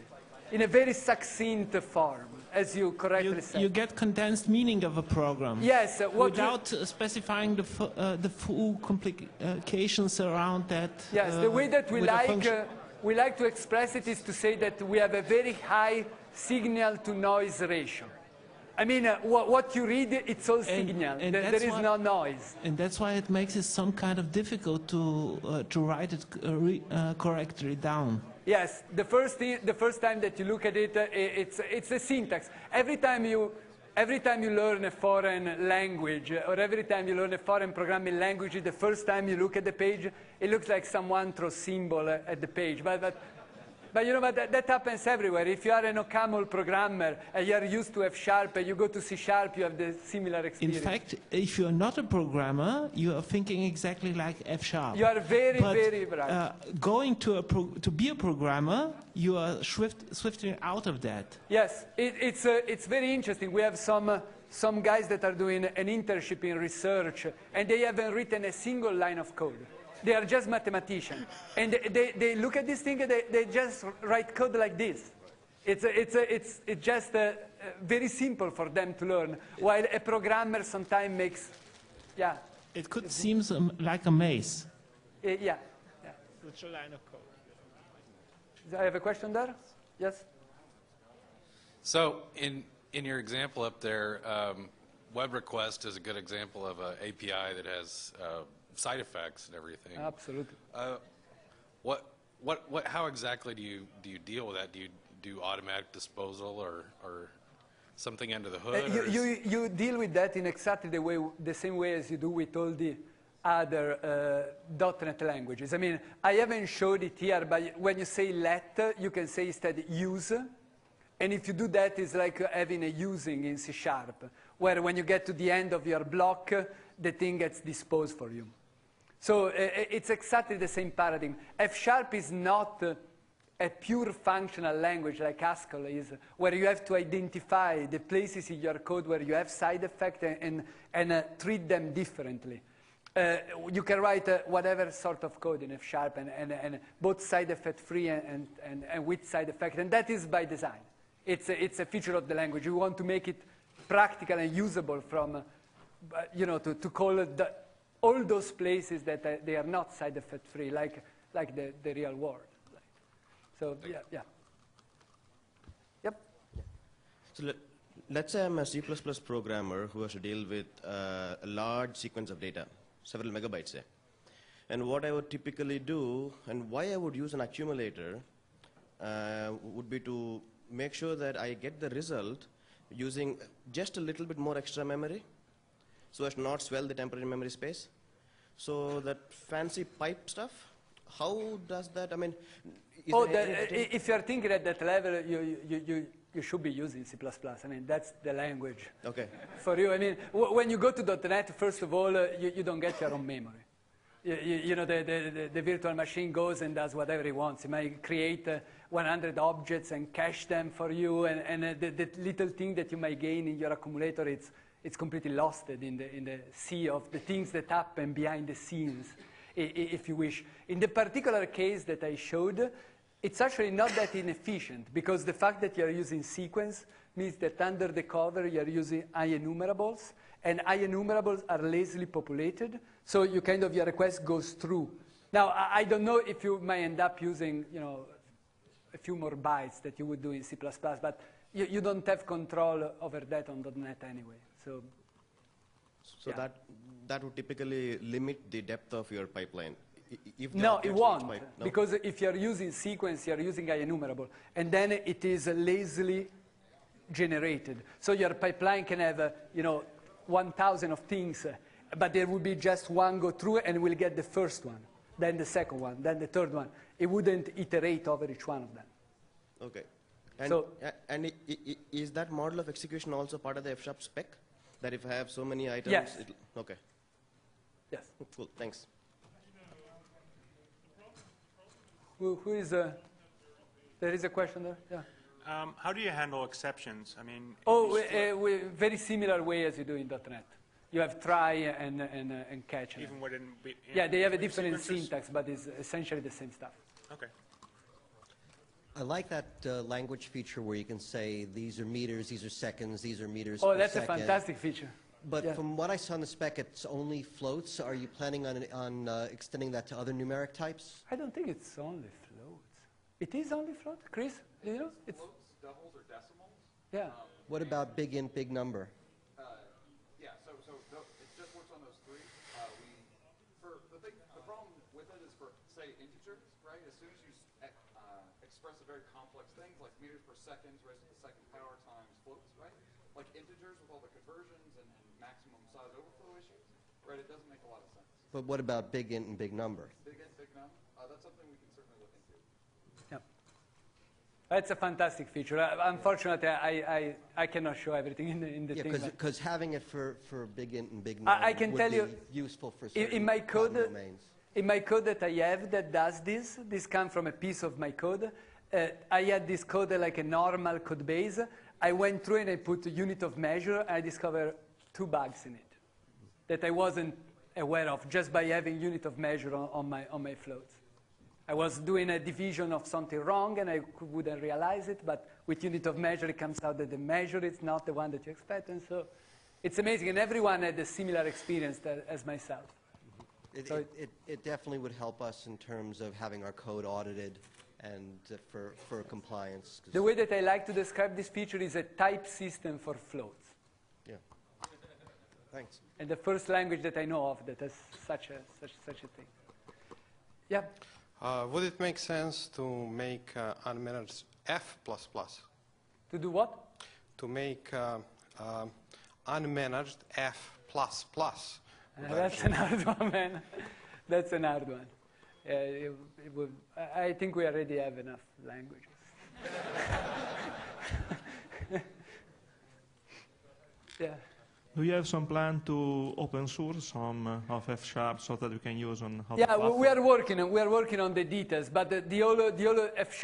in a very succinct form, as you correctly said. You get condensed meaning of a program. Yes. Without specifying the full complications around that. Yes, the way that we like to express it is to say that we have a very high signal-to-noise ratio. I mean, what you read, it's all signal. There is no noise. And that's why it makes it some kind of difficult to write it correctly down. Yes, the first time that you look at it, it's a syntax. Every time you learn a foreign language, or every time you learn a foreign programming language, the first time you look at the page, it looks like someone throws symbol at the page. But you know what, that happens everywhere. If you are an OCaml programmer and you are used to F# and you go to C#, you have the similar experience. In fact, if you are not a programmer, you are thinking exactly like F#. You are very bright. Going to be a programmer, you are swifting out of that. Yes, it's very interesting. We have some guys that are doing an internship in research, and they haven't written a single line of code. They are just mathematicians. And they look at this thing and they just write code like this. It's just very simple for them to learn, while a programmer sometimes makes, yeah. It could seem like a maze. Yeah. Such a line of code. I have a question there. Yes? So in your example up there, web request is a good example of an API that has side effects and everything. Absolutely. How exactly do you deal with that? Do you do automatic disposal or something under the hood? You deal with that in exactly the same way as you do with all the other .NET languages. I mean, I haven't showed it here, but when you say let, you can say instead use. And if you do that, it's like having a using in C#, where when you get to the end of your block, the thing gets disposed for you. So it's exactly the same paradigm. F# is not a pure functional language like Haskell is, where you have to identify the places in your code where you have side effects and treat them differently. You can write whatever sort of code in F# and both side effect free and with side effect, and that is by design. It's a feature of the language. We want to make it practical and usable from, to call all those places that they are not side effect free, like the real world. So yeah. Yep. So let's say I'm a C++ programmer who has to deal with a large sequence of data, several megabytes, say. And what I would typically do, and why I would use an accumulator, would be to make sure that I get the result using just a little bit more extra memory, so as to not swell the temporary memory space. So that fancy pipe stuff, how does that, I mean... if you're thinking at that level, you should be using C++. I mean, that's the language. Okay. For you, I mean, when you go to .NET, first of all, you don't get your own memory. The virtual machine goes and does whatever it wants. It might create 100 objects and cache them for you, and the little thing that you might gain in your accumulator, it's completely lost in the sea of the things that happen behind the scenes, if you wish. In the particular case that I showed, it's actually not that inefficient, because the fact that you're using sequence means that under the cover you're using IEnumerables, and IEnumerables are lazily populated, so your request goes through. Now, I don't know if you might end up using, a few more bytes that you would do in C++, but you don't have control over that on .NET anyway. So yeah. that would typically limit the depth of your pipeline. No, it won't, no? Because if you're using sequence, you're using IEnumerable, and then it is lazily generated. So your pipeline can have, 1,000 of things, but there will be just one go through, and we'll get the first one, then the second one, then the third one. It wouldn't iterate over each one of them. Okay. And is that model of execution also part of the F# spec? That if I have so many items, yes. Okay. Yes. Cool, thanks. Who is there is a question there? Yeah. How do you handle exceptions? I mean, Very similar way as you do in .NET. You have try and catch. even within Yeah, they have a different sequences? syntax, but it's essentially the same stuff. Okay. I like that language feature where you can say these are meters, these are seconds, these are meters Oh, per that's second. a fantastic feature. But Yeah. from what I saw in the spec, it's only floats. Are you planning on extending that to other numeric types? I don't think it's only floats. It is only float, Chris? You know, it's Floats, doubles, or decimals. yeah. What about big int, big number? Yeah, so it just works on those three. The problem with it is for, say, integers, right? As soon as you express a very complex things like meters per second raised to the second power times floats, right? Like integers with all the conversions and maximum size overflow issues, right? It doesn't make a lot of sense. But what about big int and big number? Big int, big num, that's something we can certainly look into. Yeah. That's a fantastic feature. Unfortunately, I cannot show everything in the Yeah, thing. because having it for big int and big number I can would tell be you, useful for in certain my code, domains. in my code that I have that does this comes from a piece of my code. I had this code like a normal code base. I went through and I put a unit of measure. I discovered 2 bugs in it that I wasn't aware of just by having unit of measure on my floats. I was doing a division of something wrong and I wouldn't realize it, but with unit of measure it comes out that the measure is not the one that you expect, and so it's amazing. And everyone had a similar experience as myself. It definitely would help us in terms of having our code audited and for compliance. The way that I like to describe this feature is a type system for floats. Yeah. Thanks. And the first language that I know of that has such a thing. Yeah. Would it make sense to make unmanaged F++? To do what? To make unmanaged F++. That's an hard one, man. That's an hard one. I think we already have enough languages. Yeah. Do you have some plan to open source some of F# so that we can use on other Yeah, platforms? we are working on the details, but the whole F#,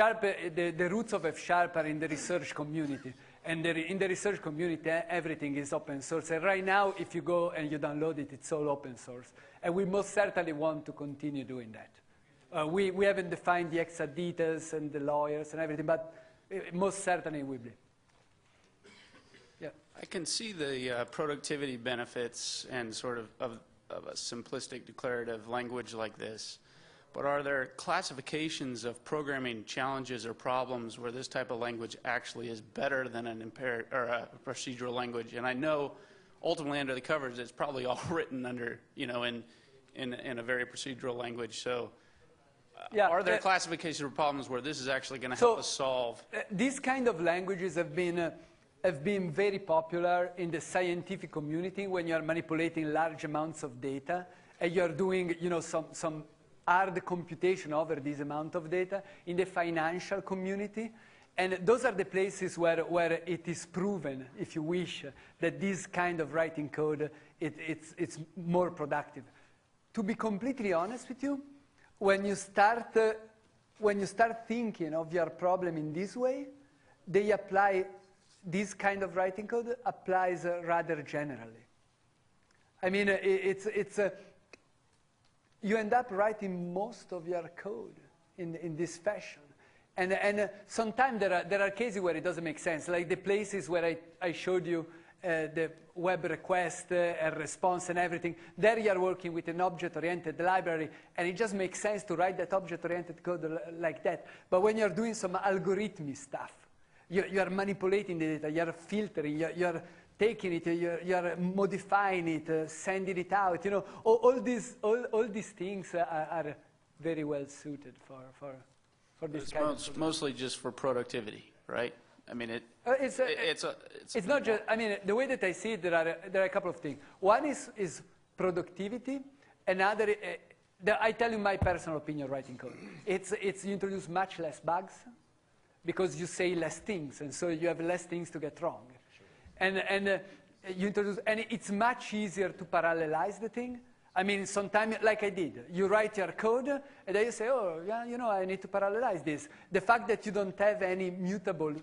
the roots of F# are in the research community. And in the research community, everything is open source. And right now, if you go and you download it, it's all open source. And we most certainly want to continue doing that. We haven't defined the exact details and the lawyers and everything, but most certainly will be. Yeah. I can see the productivity benefits and sort of a simplistic declarative language like this. But are there classifications of programming challenges or problems where this type of language actually is better than an a procedural language? And I know ultimately under the covers it's probably all written under, you know, in a very procedural language. So Yeah, are there classifications of problems where this is actually going to help us solve? These kind of languages have been very popular in the scientific community when you are manipulating large amounts of data and you are doing, you know, some hard computation over this amount of data in the financial community. And those are the places where it is proven, if you wish, that this kind of writing code, it's more productive. To be completely honest with you, when you start thinking of your problem in this way, they apply, this kind of writing code applies rather generally. I mean, you end up writing most of your code in this fashion. And sometimes there are cases where it doesn't make sense, like the places where I showed you the web request and response and everything. There you are working with an object-oriented library, and it just makes sense to write that object-oriented code like that. But when you're doing some algorithmic stuff, you are manipulating the data, you're filtering, you're taking it, you're modifying it, sending it out. You know, all these things are very well suited for this It's kind of mostly just for productivity, right? I mean, it's not just. I mean, the way that I see it, there are a couple of things. One is productivity. Another, I tell you my personal opinion writing code. It's you introduce much less bugs because you say less things, and so you have less things to get wrong. Sure. And you introduce, and it's much easier to parallelize the thing. I mean, sometimes, like I did, you write your code, and then you say, oh, yeah, you know, I need to parallelize this. The fact that you don't have any mutable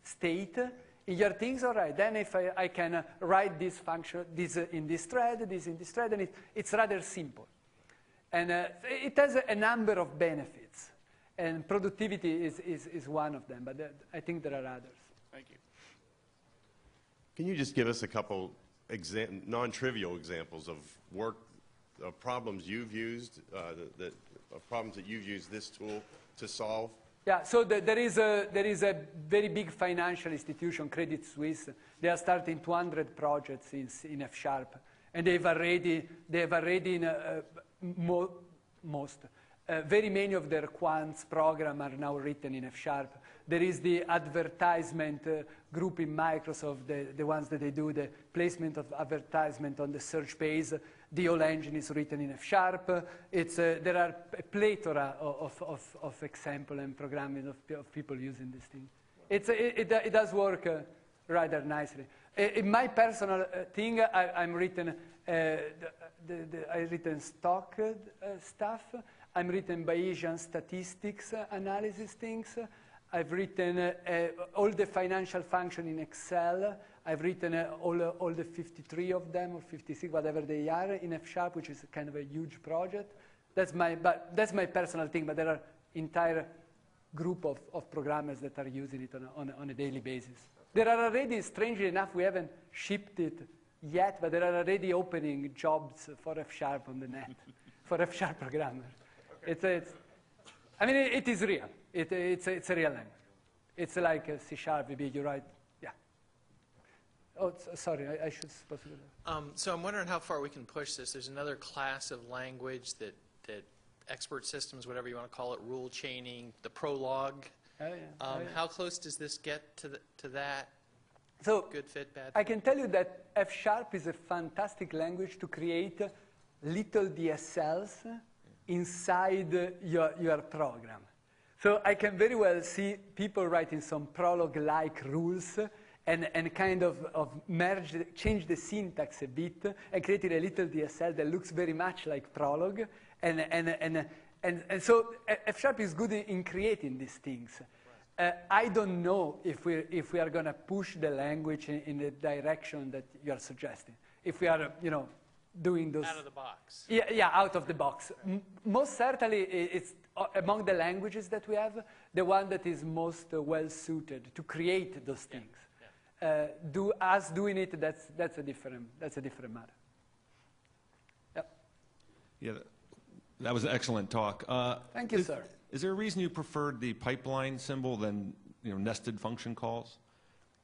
state in your things, all right, then if I can write this function, this in this thread, this in this thread, and it's rather simple. And it has a number of benefits, and productivity is one of them, but I think there are others. Thank you. Can you just give us a couple non-trivial examples of work, of problems you've used, problems that you've used this tool to solve? Yeah, so there is a very big financial institution, Credit Suisse. They are starting 200 projects in F#, and they've already very many of their quants program are now written in F#. There is the advertisement group in Microsoft, the ones that they do the placement of advertisement on the search page. The whole engine is written in F#. There are a plethora of example and programming of people using this thing. It does work rather nicely. In my personal thing, I've written stock stuff. I'm written Bayesian statistics analysis things. I've written all the financial function in Excel. I've written all the 53 of them, or 56, whatever they are, in F#, which is kind of a huge project. That's my personal thing, but there are entire group of programmers that are using it on a daily basis. There are already, strangely enough, we haven't shipped it yet, but there are already opening jobs for F# on the net, for F# programmers. Okay. I mean, it is real. It's a real language. It's like a C#, VB, you write. Yeah. Oh, sorry, I should supposed to do that. So I'm wondering how far we can push this. There's another class of language that expert systems, whatever you want to call it, rule chaining, the Prolog. Oh, yeah. How close does this get to that? So good fit, bad fit? I can tell you that F# is a fantastic language to create little DSLs inside your program. So I can very well see people writing some Prolog-like rules and kind of change the syntax a bit and creating a little DSL that looks very much like Prolog. And so F# is good in creating these things. I don't know if we are going to push the language in the direction that you are suggesting. If we are, doing those... Out of the box. Yeah, out of the box. Most certainly, it's among the languages that we have, the one that is most well-suited to create those things. Yeah. Doing it, that's a different matter. Yep. Yeah, that was an excellent talk. Thank you, sir. Is there a reason you preferred the pipeline symbol than nested function calls?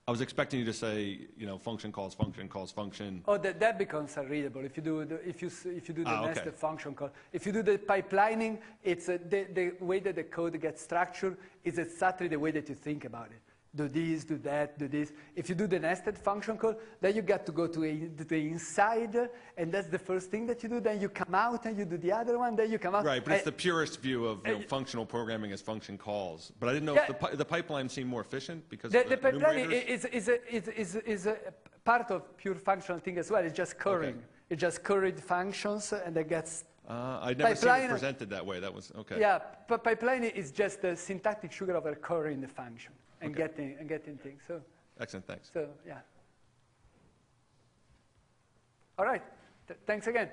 I was expecting you to say, function calls, function. Oh, that becomes unreadable if you do the nested function call. If you do the pipelining, it's the way that the code gets structured is exactly the way that you think about it. Do this, do that, do this. If you do the nested function call, then you got to go to the inside, and that's the first thing that you do. Then you come out and you do the other one. Then you come out. Right, but it's the purest view of functional programming as function calls. But I didn't know if the pipeline seemed more efficient because the pipeline is a part of pure functional thing as well. It's just currying. Okay. It just curried functions, and it gets. I'd never seen it presented that way. That was okay. Yeah, but pipeline is just the syntactic sugar over currying the function. And getting things. So excellent, thanks. So yeah. All right. Thanks again.